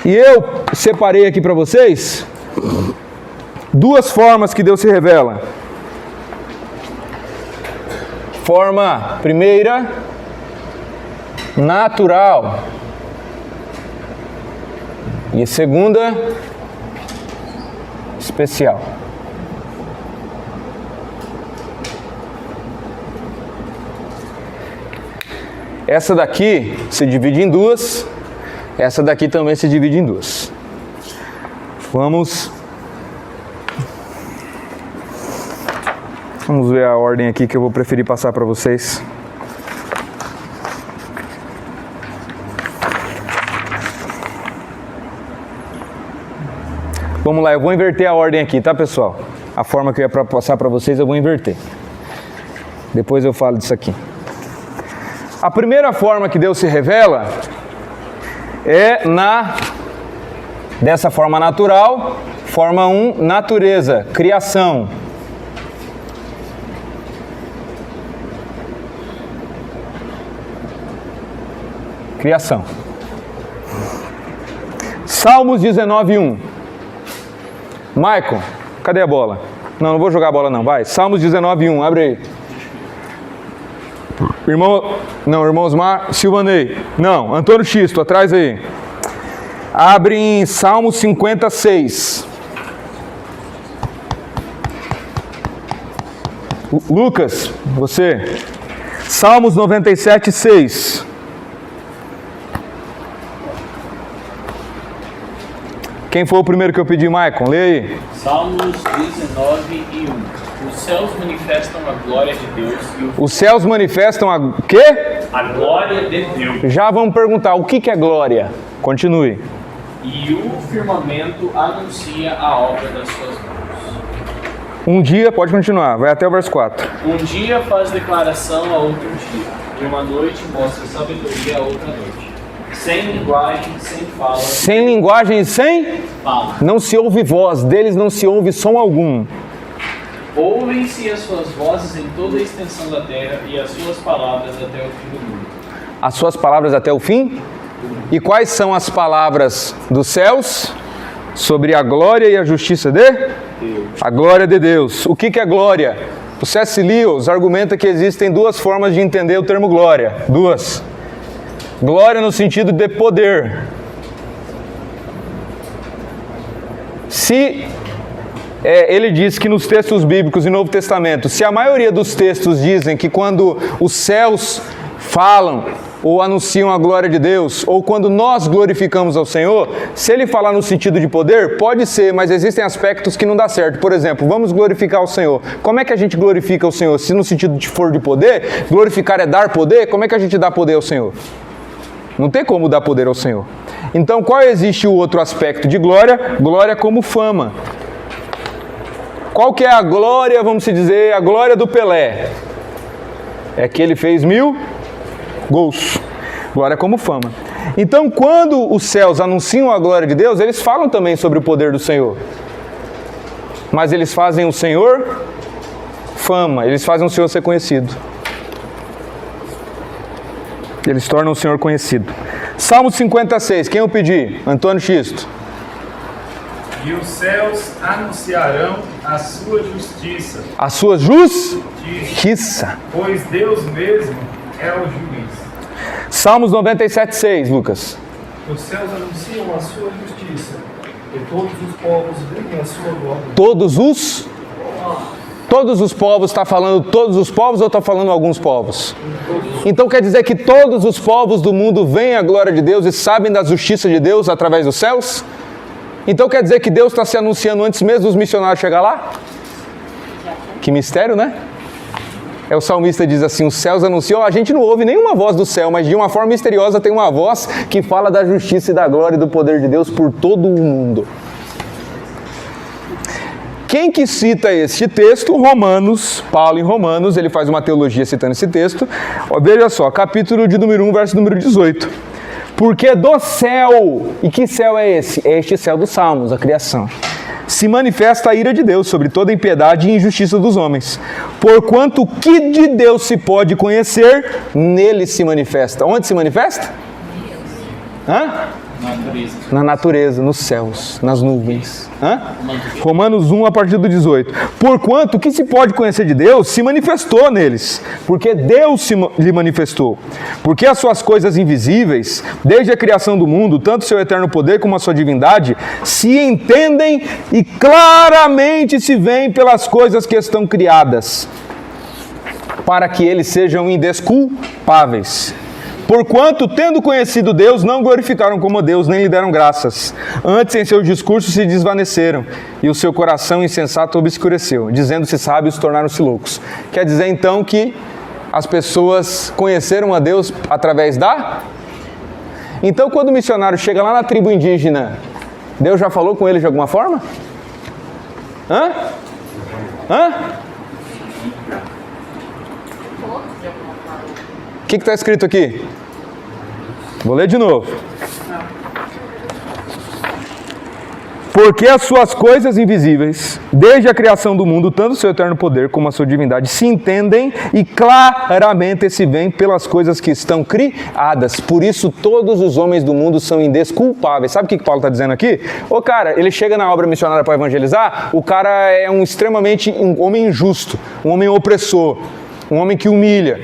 E eu separei aqui para vocês 2 formas que Deus se revela. Forma primeira, natural. E a segunda, especial. Essa daqui se divide em 2. Essa daqui também se divide em 2. Vamos ver a ordem aqui que eu vou preferir passar para vocês. Vamos lá, eu vou inverter a ordem aqui, tá, pessoal? A forma que eu ia passar para vocês, eu vou inverter. Depois eu falo disso aqui. A primeira forma que Deus se revela é dessa forma natural, forma 1, natureza, criação. Criação. Salmos 19:1. Maicon, cadê a bola? Não vou jogar a bola não, vai. Salmos 19:1, abre aí. Irmão Osmar, Silvanei. Não, Antônio Xisto, atrás aí. Abre em Salmos 56. Lucas, você. Salmos 97:6. Quem foi o primeiro que eu pedi, Maicon? Lê aí. Salmos 19:1. Os céus manifestam a glória de Deus. Os céus manifestam a quê? A glória de Deus. Já vamos perguntar, o que é glória? Continue. E o firmamento anuncia a obra das suas mãos. Um dia, pode continuar, vai até o verso 4. Um dia faz declaração a outro dia, e uma noite mostra sabedoria a outra noite. Sem linguagem, sem fala. Sem linguagem e sem fala. Não se ouve voz, deles não se ouve som algum. Ouvem-se as suas vozes em toda a extensão da terra e as suas palavras até o fim do mundo. As suas palavras até o fim? E quais são as palavras dos céus? Sobre a glória e a justiça de Deus. A glória de Deus. O que é glória? O C.S. Lewis argumenta que existem duas formas de entender o termo glória. Duas. Glória no sentido de poder. Ele diz que nos textos bíblicos e Novo Testamento, se a maioria dos textos dizem que quando os céus falam ou anunciam a glória de Deus, ou quando nós glorificamos ao Senhor, se ele falar no sentido de poder, pode ser, mas existem aspectos que não dá certo. Por exemplo, vamos glorificar o Senhor. Como é que a gente glorifica o Senhor? Se no sentido de for de poder, glorificar é dar poder, como é que a gente dá poder ao Senhor? Não tem como dar poder ao Senhor. Então, qual existe o outro aspecto de glória? Glória como fama. Qual que é a glória, vamos dizer, a glória do Pelé? É que ele fez 1000 gols. Glória como fama. Então, quando os céus anunciam a glória de Deus, eles falam também sobre o poder do Senhor. Mas eles fazem o Senhor fama, eles fazem o Senhor ser conhecido. Eles tornam o Senhor conhecido. Salmo 56, quem eu pedi? Antônio Xisto. E os céus anunciarão a sua justiça. A sua justiça. Pois Deus mesmo é o juiz. Salmos 97:6, Lucas. Os céus anunciam a sua justiça, e todos os povos veem a sua glória. Todos os povos, está falando todos os povos ou está falando alguns povos? Então quer dizer que todos os povos do mundo veem a glória de Deus e sabem da justiça de Deus através dos céus? Então quer dizer que Deus está se anunciando antes mesmo dos missionários chegar lá? Que mistério, né? O salmista diz assim, os céus anunciam, a gente não ouve nenhuma voz do céu, mas de uma forma misteriosa tem uma voz que fala da justiça e da glória e do poder de Deus por todo o mundo. Quem que cita este texto? Romanos, Paulo em Romanos, ele faz uma teologia citando esse texto. Veja só, capítulo de número 1, verso número 18. Porque do céu, e que céu é esse? É este céu dos Salmos, a criação. Se manifesta a ira de Deus sobre toda impiedade e injustiça dos homens. Porquanto o que de Deus se pode conhecer, nele se manifesta. Onde se manifesta? Na natureza, nos céus, nas nuvens. Romanos 1, a partir do 18. Porquanto o que se pode conhecer de Deus se manifestou neles, porque Deus lhe manifestou. Porque as suas coisas invisíveis, desde a criação do mundo, tanto seu eterno poder como a sua divindade, se entendem e claramente se veem pelas coisas que estão criadas, para que eles sejam indesculpáveis. Porquanto, tendo conhecido Deus, não glorificaram como Deus, nem lhe deram graças. Antes, em seus discursos se desvaneceram, e o seu coração insensato obscureceu. Dizendo-se sábios, tornaram-se loucos. Quer dizer, então, que as pessoas conheceram a Deus através da... Então, quando o missionário chega lá na tribo indígena, Deus já falou com ele de alguma forma? O que está escrito aqui? Vou ler de novo. Porque as suas coisas invisíveis, desde a criação do mundo, tanto o seu eterno poder como a sua divindade, se entendem e claramente se veem pelas coisas que estão criadas. Por isso todos os homens do mundo são indesculpáveis. Sabe o que Paulo está dizendo aqui? Ô cara, ele chega na obra missionária para evangelizar, o cara é um homem injusto, um homem opressor, um homem que humilha.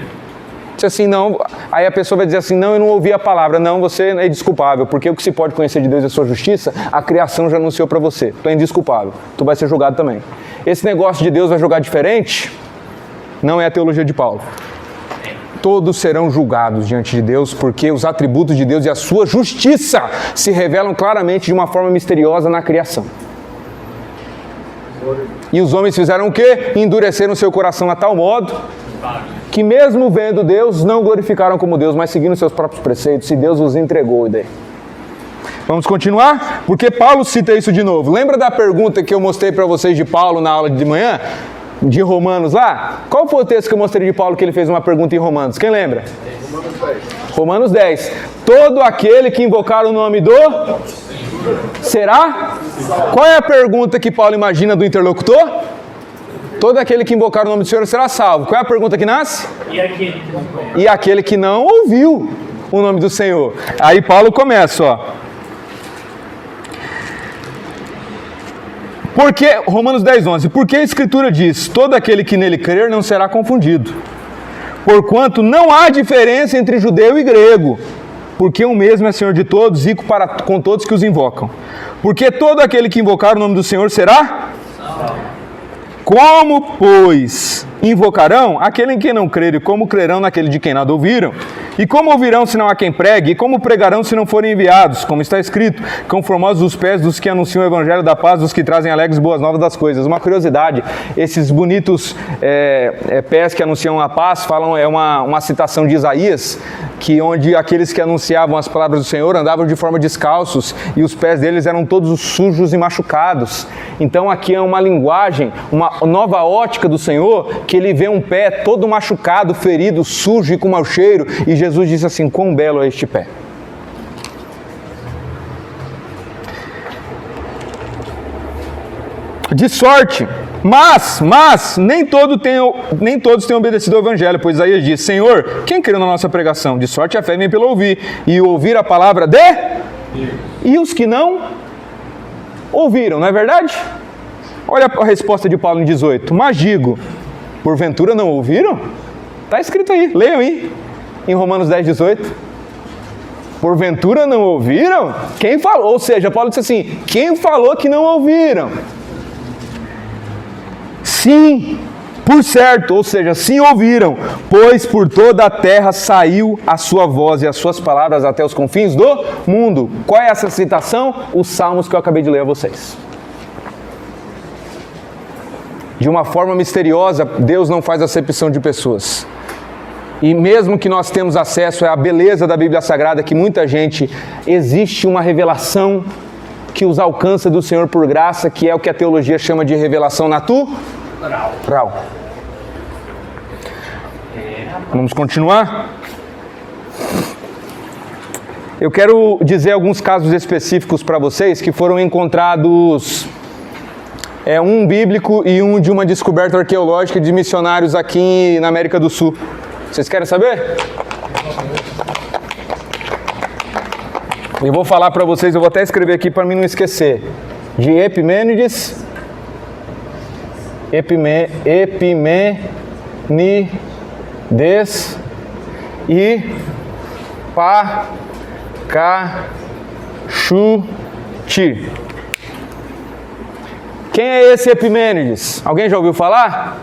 Diz assim, não, aí a pessoa vai dizer assim, não, eu não ouvi a palavra, não, você é indesculpável, porque o que se pode conhecer de Deus é a sua justiça, a criação já anunciou para você, tu é indesculpável, tu vai ser julgado também. Esse negócio de Deus vai julgar diferente, não é a teologia de Paulo. Todos serão julgados diante de Deus, porque os atributos de Deus e a sua justiça se revelam claramente de uma forma misteriosa na criação. E os homens fizeram o quê? Endureceram seu coração a tal modo que mesmo vendo Deus, não glorificaram como Deus, mas seguindo seus próprios preceitos, e Deus os entregou. E daí? Vamos continuar? Porque Paulo cita isso de novo. Lembra da pergunta que eu mostrei para vocês de Paulo na aula de manhã? De Romanos lá? Qual foi o texto que eu mostrei de Paulo que ele fez uma pergunta em Romanos? Quem lembra? Romanos 10. Todo aquele que invocar o nome do... Será? Qual é a pergunta que Paulo imagina do interlocutor? Todo aquele que invocar o nome do Senhor será salvo. Qual é a pergunta que nasce? E aquele que não ouviu o nome do Senhor. Aí Paulo começa, ó. Porque, Romanos 10:11, porque a Escritura diz, todo aquele que nele crer não será confundido. Porquanto não há diferença entre judeu e grego, porque o mesmo é Senhor de todos, rico com todos que os invocam. Porque todo aquele que invocar o nome do Senhor será salvo. Como, pois, invocarão aquele em quem não creram, e como crerão naquele de quem nada ouviram? E como ouvirão se não há quem pregue? E como pregarão se não forem enviados? Como está escrito, quão formosos os pés dos que anunciam o evangelho da paz, dos que trazem alegres boas novas das coisas. Uma curiosidade, esses bonitos pés que anunciam a paz, é uma citação de Isaías, onde aqueles que anunciavam as palavras do Senhor andavam de forma descalços, e os pés deles eram todos sujos e machucados. Então aqui é uma linguagem, uma nova ótica do Senhor, que ele vê um pé todo machucado, ferido, sujo e com mau cheiro, e Jesus disse assim, quão belo é este pé. De sorte, mas nem todos têm obedecido ao Evangelho, pois Isaías diz, Senhor, quem creu na nossa pregação? De sorte a fé vem pelo ouvir, e ouvir a palavra de... E os que não ouviram, não é verdade? Olha a resposta de Paulo em 18. Mas digo, porventura não ouviram? Está escrito aí, leiam aí, em Romanos 10:18. Porventura não ouviram? Quem falou? Ou seja, Paulo disse assim, quem falou que não ouviram? Sim, por certo, ou seja, sim ouviram, pois por toda a terra saiu a sua voz e as suas palavras até os confins do mundo. Qual é essa citação? Os salmos que eu acabei de ler a vocês. De uma forma misteriosa, Deus não faz acepção de pessoas. E mesmo que nós temos acesso à beleza da Bíblia Sagrada, que muita gente, existe uma revelação que os alcança do Senhor por graça, que é o que a teologia chama de revelação natural. Vamos continuar? Eu quero dizer alguns casos específicos para vocês que foram encontrados... um bíblico e um de uma descoberta arqueológica de missionários aqui na América do Sul. Vocês querem saber? Eu vou falar para vocês, eu vou até escrever aqui para mim não esquecer. De Epimênides e Pacaxuti. Quem é esse Epimênides? Alguém já ouviu falar?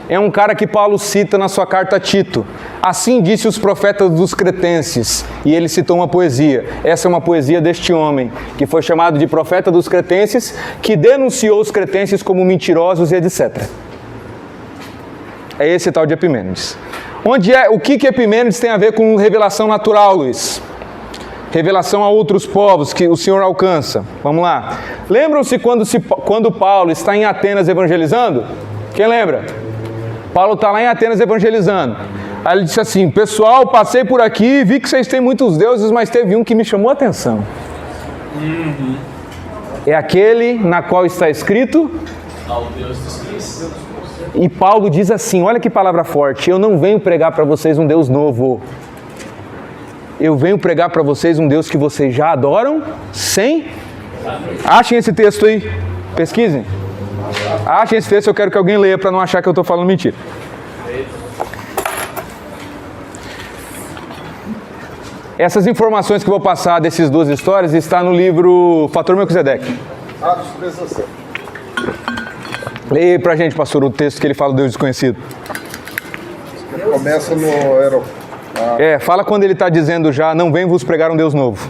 É um cara que Paulo cita na sua carta a Tito. Assim disse os profetas dos cretenses. E ele citou uma poesia. Essa é uma poesia deste homem, que foi chamado de profeta dos cretenses, que denunciou os cretenses como mentirosos e etc. É esse tal de Epimênides. O que Epimênides tem a ver com revelação natural, Luiz? Revelação a outros povos que o Senhor alcança. Vamos lá. Lembram-se quando Paulo está em Atenas evangelizando? Quem lembra? Paulo está lá em Atenas evangelizando. Aí ele disse assim, pessoal, passei por aqui e vi que vocês têm muitos deuses, mas teve um que me chamou a atenção. é aquele na qual está escrito Ao Deus desconhecido. E Paulo diz assim, olha que palavra forte, eu não venho pregar para vocês um Deus novo. Eu venho pregar para vocês um Deus que vocês já adoram sem... Achem esse texto aí, pesquisem. Achem esse texto, eu quero que alguém leia para não achar que eu estou falando mentira. Essas informações que eu vou passar dessas duas histórias está no livro Fator Melquisedeque. Atos 17. Leia pra gente, pastor, o texto que ele fala do Deus desconhecido. Começa no fala quando ele está dizendo já, não venho vos pregar um Deus novo.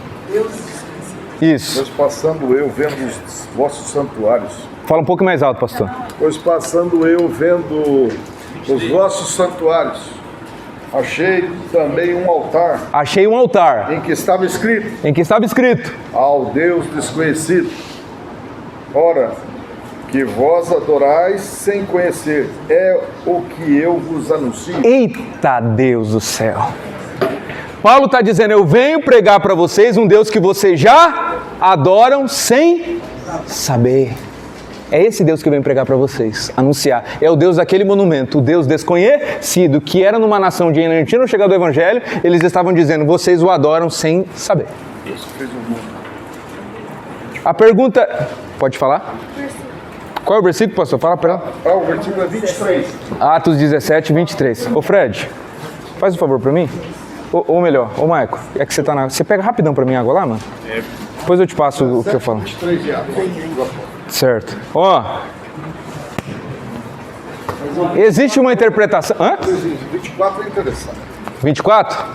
Isso. Pois passando eu vendo os vossos santuários. Fala um pouco mais alto, pastor. Pois passando eu vendo os vossos santuários, achei também um altar. Achei um altar. Em que estava escrito. Em que estava escrito. Ao Deus desconhecido. Ora, que vós adorais sem conhecer, é o que eu vos anuncio. Eita Deus do céu! Paulo está dizendo, eu venho pregar para vocês um Deus que vocês já adoram sem saber. É esse Deus que eu venho pregar para vocês, anunciar. É o Deus daquele monumento, o Deus desconhecido, que era numa nação de ainda não tinha chegado ao Evangelho, eles estavam dizendo, vocês o adoram sem saber. A pergunta... Pode falar? Qual é o versículo, pastor? Fala para ela. O versículo é 23. Atos 17, 23. Ô Fred, faz um favor para mim. Ou melhor, ô Maico, é que você tá na... Você pega rapidão para mim a água lá, mano? Depois eu te passo o que eu falo. 23 de Atos. Certo. Ó. Existe uma interpretação... Hã? 24 é interessante. 24?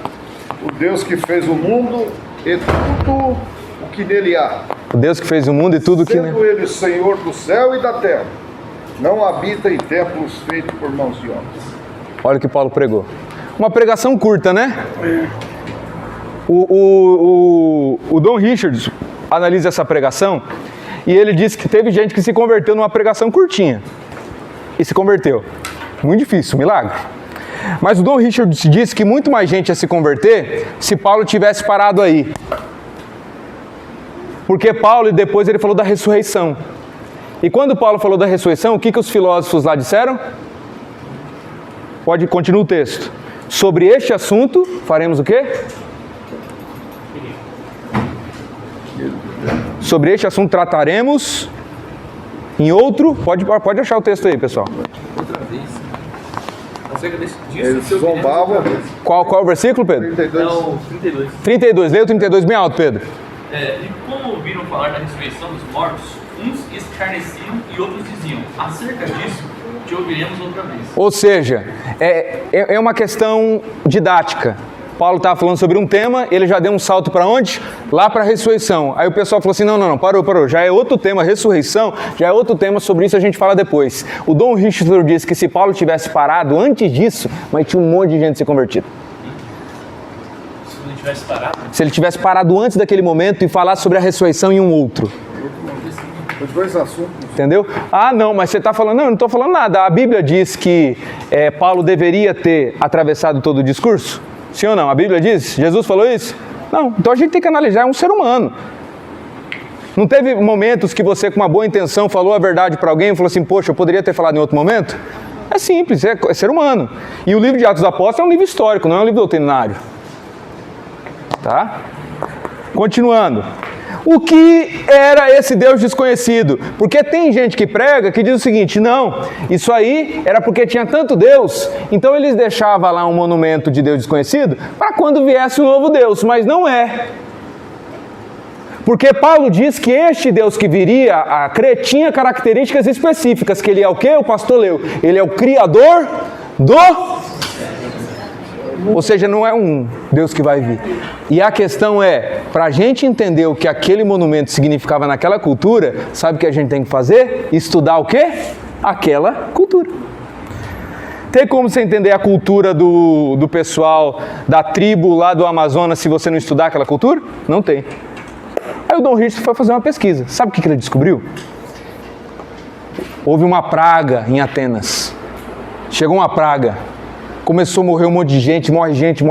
O Deus que fez o mundo e tudo o que nele há. O Deus que fez o mundo e tudo que... Sendo ele Senhor do céu e da terra, não habita em templos feitos por mãos de homens. Olha o que Paulo pregou. Uma pregação curta, né? O Don Richards analisa essa pregação e ele diz que teve gente que se converteu numa pregação curtinha. E se converteu. Muito difícil, milagre. Mas o Don Richards disse que muito mais gente ia se converter se Paulo tivesse parado aí. Porque Paulo, depois ele falou da ressurreição. E quando Paulo falou da ressurreição, o que os filósofos lá disseram? Continua o texto. Sobre este assunto, faremos o quê? Sobre este assunto trataremos em outro... Pode achar o texto aí, pessoal. Eles zombavam. Qual é o versículo, Pedro? 32. 32. Leia o 32 bem alto, Pedro. E como ouviram falar da ressurreição dos mortos, uns escarneciam e outros diziam, acerca disso te ouviremos outra vez. Ou seja, é uma questão didática. Paulo estava falando sobre um tema, ele já deu um salto para onde? Lá para a ressurreição. Aí o pessoal falou assim, não, parou. Já é outro tema, ressurreição, já é outro tema, sobre isso a gente fala depois. O Don Richard disse que se Paulo tivesse parado antes disso, mas tinha um monte de gente se convertido. Se ele tivesse parado antes daquele momento e falasse sobre a ressurreição em um outro. Os dois assuntos. Entendeu? Ah, não, mas você está falando... Não, eu não estou falando nada. A Bíblia diz que Paulo deveria ter atravessado todo o discurso? Sim ou não? A Bíblia diz? Jesus falou isso? Não. Então a gente tem que analisar, é um ser humano. Não teve momentos que você, com uma boa intenção, falou a verdade para alguém e falou assim, poxa, eu poderia ter falado em outro momento? É simples, é ser humano. E o livro de Atos dos Apóstolos é um livro histórico, não é um livro doutrinário. Tá? Continuando. O que era esse Deus desconhecido? Porque tem gente que prega que diz o seguinte, não, isso aí era porque tinha tanto Deus, então eles deixavam lá um monumento de Deus desconhecido para quando viesse um novo Deus, mas não é. Porque Paulo diz que este Deus que viria a crer tinha características específicas, que ele é o quê? O pastor leu. Ele é o Criador do... Ou seja, não é um Deus que vai vir. E a questão é, para a gente entender o que aquele monumento significava naquela cultura, sabe o que a gente tem que fazer? Estudar o quê? Aquela cultura. Tem como você entender a cultura do pessoal da tribo lá do Amazonas se você não estudar aquela cultura? Não tem. Aí o Don Richard foi fazer uma pesquisa. Sabe o que ele descobriu? Houve uma praga em Atenas. Chegou uma praga. Começou a morrer um monte de gente, morre gente.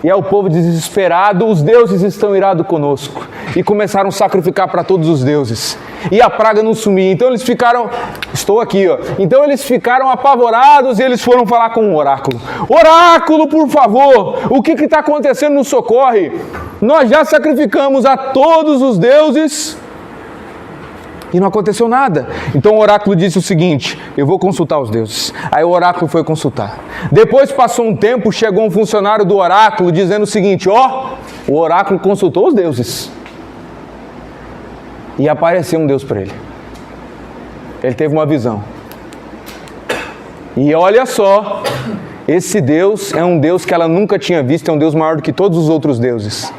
E aí o povo desesperado, os deuses estão irados conosco. E começaram a sacrificar para todos os deuses. E a praga não sumia. Então eles ficaram, estou aqui, ó. Então eles ficaram apavorados e eles foram falar com o oráculo. Oráculo, por favor, o que está acontecendo? Nos socorre. Nós já sacrificamos a todos os deuses e não aconteceu nada. Então o oráculo disse o seguinte: eu vou consultar os deuses. Aí o oráculo foi consultar. Depois passou um tempo, chegou um funcionário do oráculo dizendo o seguinte: ó, o oráculo consultou os deuses. E apareceu um Deus para ele. Ele teve uma visão. E olha só, esse Deus é um Deus que ela nunca tinha visto, é um Deus maior do que todos os outros deuses.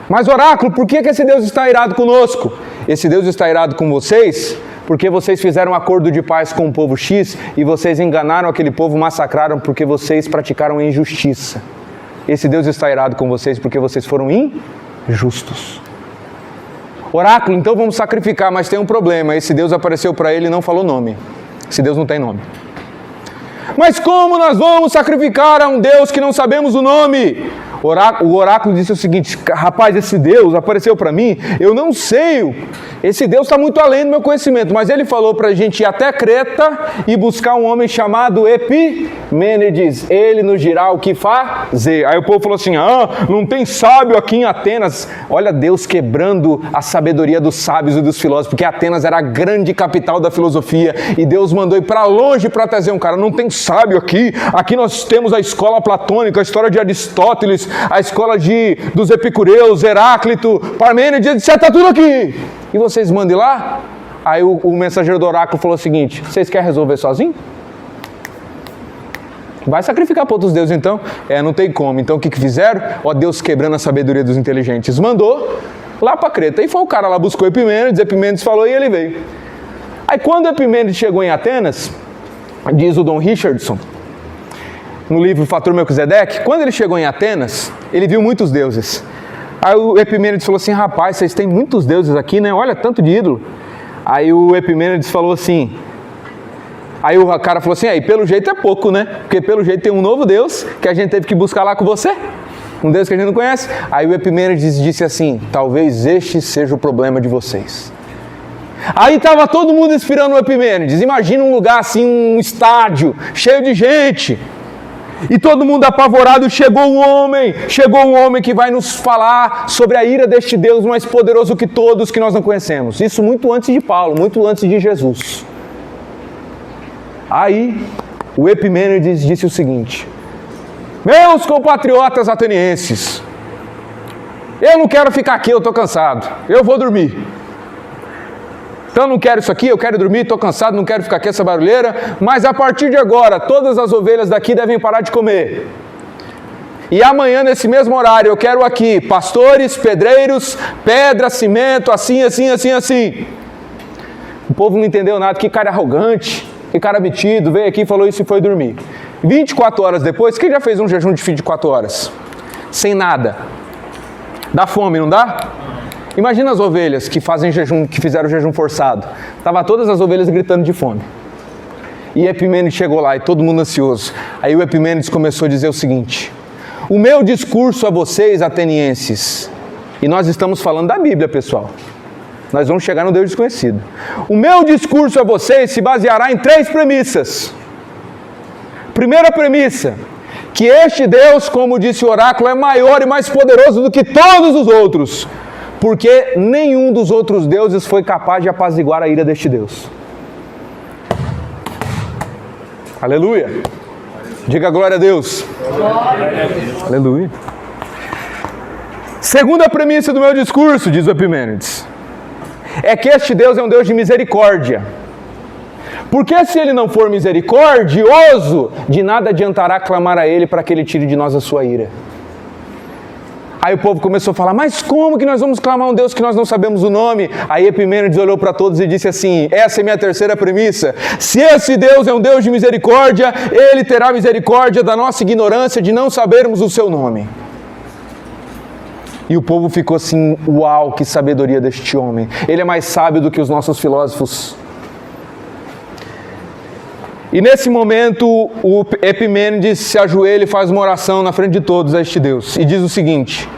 Mas oráculo, por que esse Deus está irado conosco? Esse Deus está irado com vocês porque vocês fizeram um acordo de paz com o povo X e vocês enganaram aquele povo, massacraram porque vocês praticaram injustiça. Esse Deus está irado com vocês porque vocês foram injustos. Oráculo, então vamos sacrificar, mas tem um problema. Esse Deus apareceu para ele e não falou nome. Esse Deus não tem nome. Mas como nós vamos sacrificar a um Deus que não sabemos o nome? O oráculo disse o seguinte: rapaz, esse Deus apareceu para mim, eu não sei, esse Deus está muito além do meu conhecimento, mas ele falou para a gente ir até Creta e buscar um homem chamado Epimênides, ele nos dirá o que fazer. Aí o povo falou assim: não tem sábio aqui em Atenas. Olha Deus quebrando a sabedoria dos sábios e dos filósofos, porque Atenas era a grande capital da filosofia, e Deus mandou ir para longe para trazer um cara. Não tem sábio aqui nós temos a escola platônica, a história de Aristóteles, a escola dos epicureus, Heráclito, Parmênides, etc. Está tudo aqui. E vocês mandem lá? Aí o mensageiro do oráculo falou o seguinte: vocês querem resolver sozinho? Vai sacrificar para outros deuses então? Não tem como. Então o que fizeram? Deus quebrando a sabedoria dos inteligentes. Mandou lá para Creta. E foi o cara lá, buscou Epimênides falou e ele veio. Aí quando Epimênides chegou em Atenas, diz o Dom Richardson, no livro Fator Melquisedeque, quando ele chegou em Atenas, ele viu muitos deuses. Aí o Epimênides falou assim: rapaz, vocês têm muitos deuses aqui, né? Olha, tanto de ídolo. Aí o Epimênides falou assim, aí o cara falou assim: pelo jeito é pouco, né? Porque pelo jeito tem um novo Deus que a gente teve que buscar lá com você. Um Deus que a gente não conhece. Aí o Epimênides disse assim: talvez este seja o problema de vocês. Aí estava todo mundo esperando o Epimênides. Imagina um lugar assim, um estádio, cheio de gente. E todo mundo apavorado, chegou um homem que vai nos falar sobre a ira deste Deus mais poderoso que todos que nós não conhecemos. Isso muito antes de Paulo, muito antes de Jesus. Aí o Epimênides disse o seguinte: meus compatriotas atenienses, eu não quero ficar aqui, eu estou cansado, eu vou dormir. Então eu não quero isso aqui, eu quero dormir, estou cansado, não quero ficar aqui essa barulheira, mas a partir de agora, todas as ovelhas daqui devem parar de comer. E amanhã, nesse mesmo horário, eu quero aqui pastores, pedreiros, pedra, cimento, assim. O povo não entendeu nada, que cara arrogante, que cara metido, veio aqui, falou isso e foi dormir. 24 horas depois, quem já fez um jejum de 24 horas? Sem nada. Dá fome, não dá? Imagina as ovelhas que fazem jejum, que fizeram jejum forçado. Tava todas as ovelhas gritando de fome. E Epimênides chegou lá e todo mundo ansioso. Aí o Epimênides começou a dizer o seguinte: o meu discurso a vocês, atenienses, e nós estamos falando da Bíblia, pessoal. Nós vamos chegar no Deus desconhecido. O meu discurso a vocês se baseará em 3 premissas. Primeira premissa: que este Deus, como disse o oráculo, é maior e mais poderoso do que todos os outros, porque nenhum dos outros deuses foi capaz de apaziguar a ira deste Deus. Aleluia! Diga glória a Deus. Glória a Deus. Aleluia. Segunda premissa do meu discurso, diz o Epimênides, é que este Deus é um Deus de misericórdia. Porque se ele não for misericordioso, de nada adiantará clamar a ele para que ele tire de nós a sua ira. Aí o povo começou a falar: mas como que nós vamos clamar um Deus que nós não sabemos o nome? Aí Epimênides olhou para todos e disse assim: essa é minha terceira premissa. Se esse Deus é um Deus de misericórdia, ele terá misericórdia da nossa ignorância de não sabermos o seu nome. E o povo ficou assim: uau, que sabedoria deste homem. Ele é mais sábio do que os nossos filósofos. E nesse momento, o Epimênides se ajoelha e faz uma oração na frente de todos a este Deus. E diz o seguinte: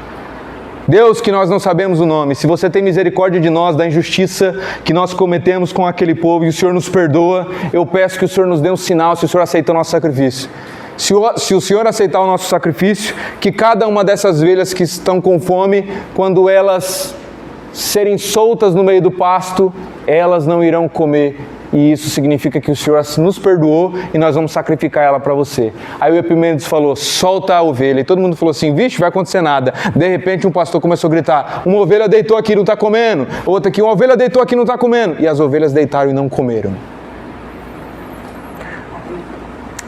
Deus, que nós não sabemos o nome, se você tem misericórdia de nós, da injustiça que nós cometemos com aquele povo, e o Senhor nos perdoa, eu peço que o Senhor nos dê um sinal, se o Senhor aceita o nosso sacrifício. Se o Senhor aceitar o nosso sacrifício, que cada uma dessas ovelhas que estão com fome, quando elas serem soltas no meio do pasto, elas não irão comer. E isso significa que o Senhor nos perdoou e nós vamos sacrificar ela para você. Aí o Epimênides falou: solta a ovelha. E todo mundo falou assim: vixe, vai acontecer nada. De repente um pastor começou a gritar: uma ovelha deitou aqui e não está comendo. Outra aqui: uma ovelha deitou aqui e não está comendo. E as ovelhas deitaram e não comeram.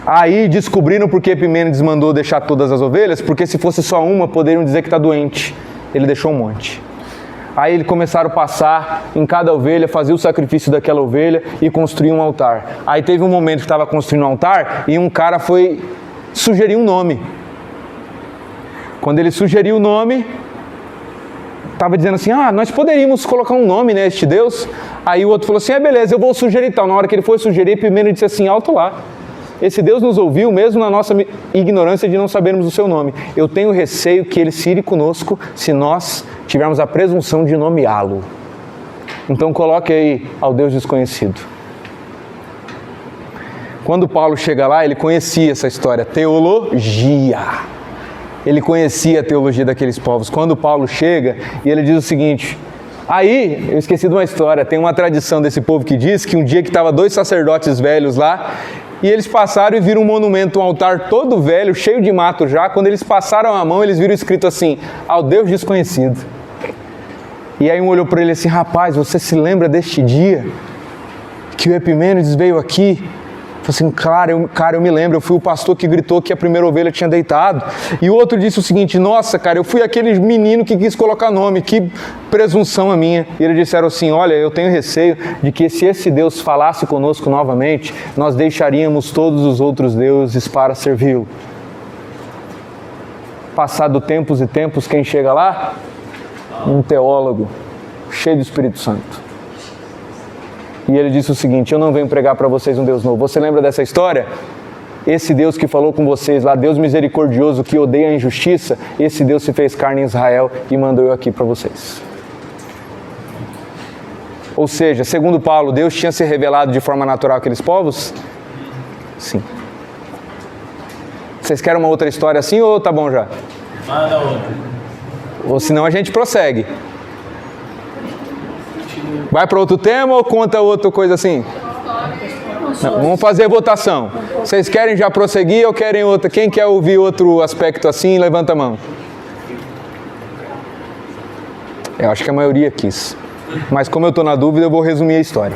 Aí descobriram por que Epimênides mandou deixar todas as ovelhas, porque se fosse só uma, poderiam dizer que está doente. Ele deixou um monte. Aí eles começaram a passar em cada ovelha, fazer o sacrifício daquela ovelha e construir um altar. Aí teve um momento que estava construindo um altar e um cara foi sugerir um nome. Quando ele sugeriu o nome, estava dizendo assim: nós poderíamos colocar um nome neste Deus. Aí o outro falou assim: beleza, eu vou sugerir tal. Na hora que ele foi sugerir, primeiro ele disse assim: alto lá. Esse Deus nos ouviu mesmo na nossa ignorância de não sabermos o seu nome. Eu tenho receio que ele se ire conosco se nós tivermos a presunção de nomeá-lo. Então coloque aí ao Deus desconhecido. Quando Paulo chega lá, ele conhecia essa história, teologia. Ele conhecia a teologia daqueles povos. Quando Paulo chega e ele diz o seguinte: aí, eu esqueci de uma história, tem uma tradição desse povo que diz que um dia que estavam 2 sacerdotes velhos lá, e eles passaram e viram um monumento, um altar todo velho, cheio de mato já. Quando eles passaram a mão, eles viram escrito assim: ao Deus desconhecido. E aí um olhou para ele assim: rapaz, você se lembra deste dia que o Epimênides veio aqui? Falei assim: cara, eu me lembro, eu fui o pastor que gritou que a primeira ovelha tinha deitado. E o outro disse o seguinte: nossa, cara, eu fui aquele menino que quis colocar nome, que presunção a minha. E eles disseram assim: olha, eu tenho receio de que se esse Deus falasse conosco novamente, nós deixaríamos todos os outros deuses para servi-lo. Passado tempos e tempos, quem chega lá? Um teólogo, cheio do Espírito Santo. E ele disse o seguinte: eu não venho pregar para vocês um Deus novo. Você lembra dessa história? Esse Deus que falou com vocês lá, Deus misericordioso que odeia a injustiça, esse Deus se fez carne em Israel e mandou eu aqui para vocês. Ou seja, segundo Paulo, Deus tinha se revelado de forma natural àqueles povos? Sim. Vocês querem uma outra história assim ou tá bom já? Manda outra. Ou senão a gente prossegue. Vai para outro tema ou conta outra coisa assim? Não, vamos fazer votação. Vocês querem já prosseguir ou querem outra? Quem quer ouvir outro aspecto assim, levanta a mão. Eu acho que a maioria quis. Mas como eu estou na dúvida, eu vou resumir a história.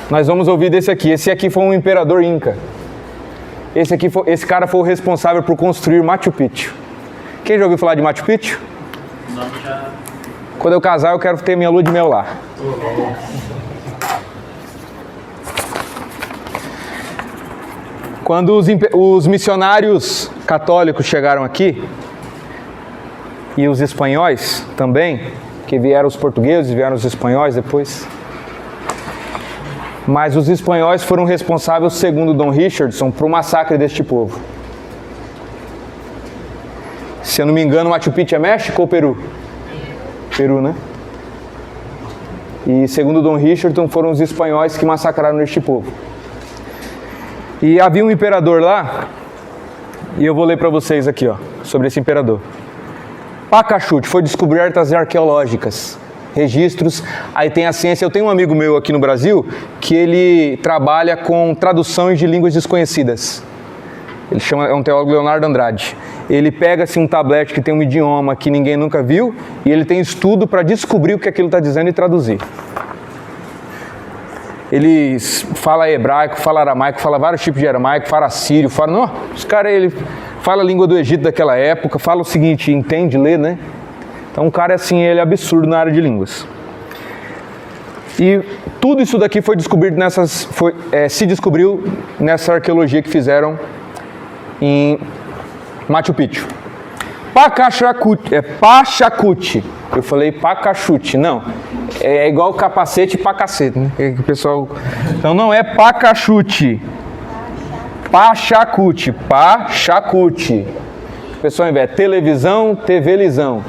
Nós vamos ouvir desse aqui. Esse aqui foi um imperador inca. Esse cara foi o responsável por construir Machu Picchu. Quem já ouviu falar de Machu Picchu? Não, já. Quando eu casar, eu quero ter minha lua de mel lá. Quando os missionários católicos chegaram aqui, e os espanhóis também, que vieram os portugueses, vieram os espanhóis depois. Mas os espanhóis foram responsáveis, segundo Dom Richardson, por um massacre deste povo. Se eu não me engano, Machu Picchu é México ou Peru? Peru, né? E segundo Dom Richardson, foram os espanhóis que massacraram este povo. E havia um imperador lá, e eu vou ler para vocês aqui, ó, sobre esse imperador. Pacachute, foi descobertas arqueológicas, registros, aí tem a ciência. Eu tenho um amigo meu aqui no Brasil, que ele trabalha com traduções de línguas desconhecidas. Ele chama, é um teólogo, Leonardo Andrade. Ele pega assim, um tablete que tem um idioma que ninguém nunca viu e ele tem estudo para descobrir o que aquilo está dizendo e traduzir. Ele fala hebraico, fala aramaico, fala vários tipos de aramaico, fala sírio, fala... Não, os caras, ele fala a língua do Egito daquela época, fala o seguinte, entende, lê, né? Então o cara, assim, ele é absurdo na área de línguas. E tudo isso daqui foi descoberto se descobriu nessa arqueologia que fizeram em Machu Picchu. Pacaxacuti, é Pachacuti. Eu falei Pacachute, não. É igual capacete e pacacete, né? O pessoal... Então não é Pacachute. Pachacuti, Pachacuti. O pessoal inverte televisão, TV-lisão.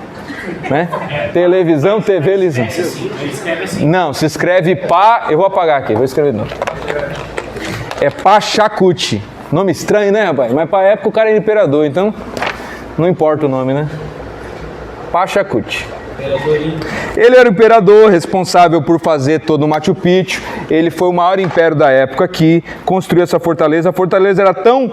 Né? Televisão, TV-lisão. Não, se escreve pá... Eu vou apagar aqui, vou escrever de novo. É Pachacuti. Nome estranho, né, rapaz? Mas pra época o cara era imperador, então não importa o nome, né? Pachacuti. Ele era o imperador responsável por fazer todo o Machu Picchu. Ele foi o maior império da época aqui, construiu essa fortaleza. A fortaleza era tão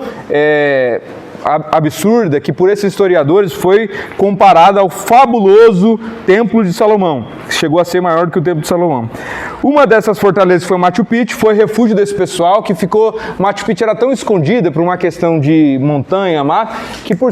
absurda que por esses historiadores foi comparada ao fabuloso Templo de Salomão, que chegou a ser maior do que o Templo de Salomão. Uma dessas fortalezas foi Machu Picchu, foi refúgio desse pessoal que ficou... Machu Picchu era tão escondida por uma questão de montanha, mar, que por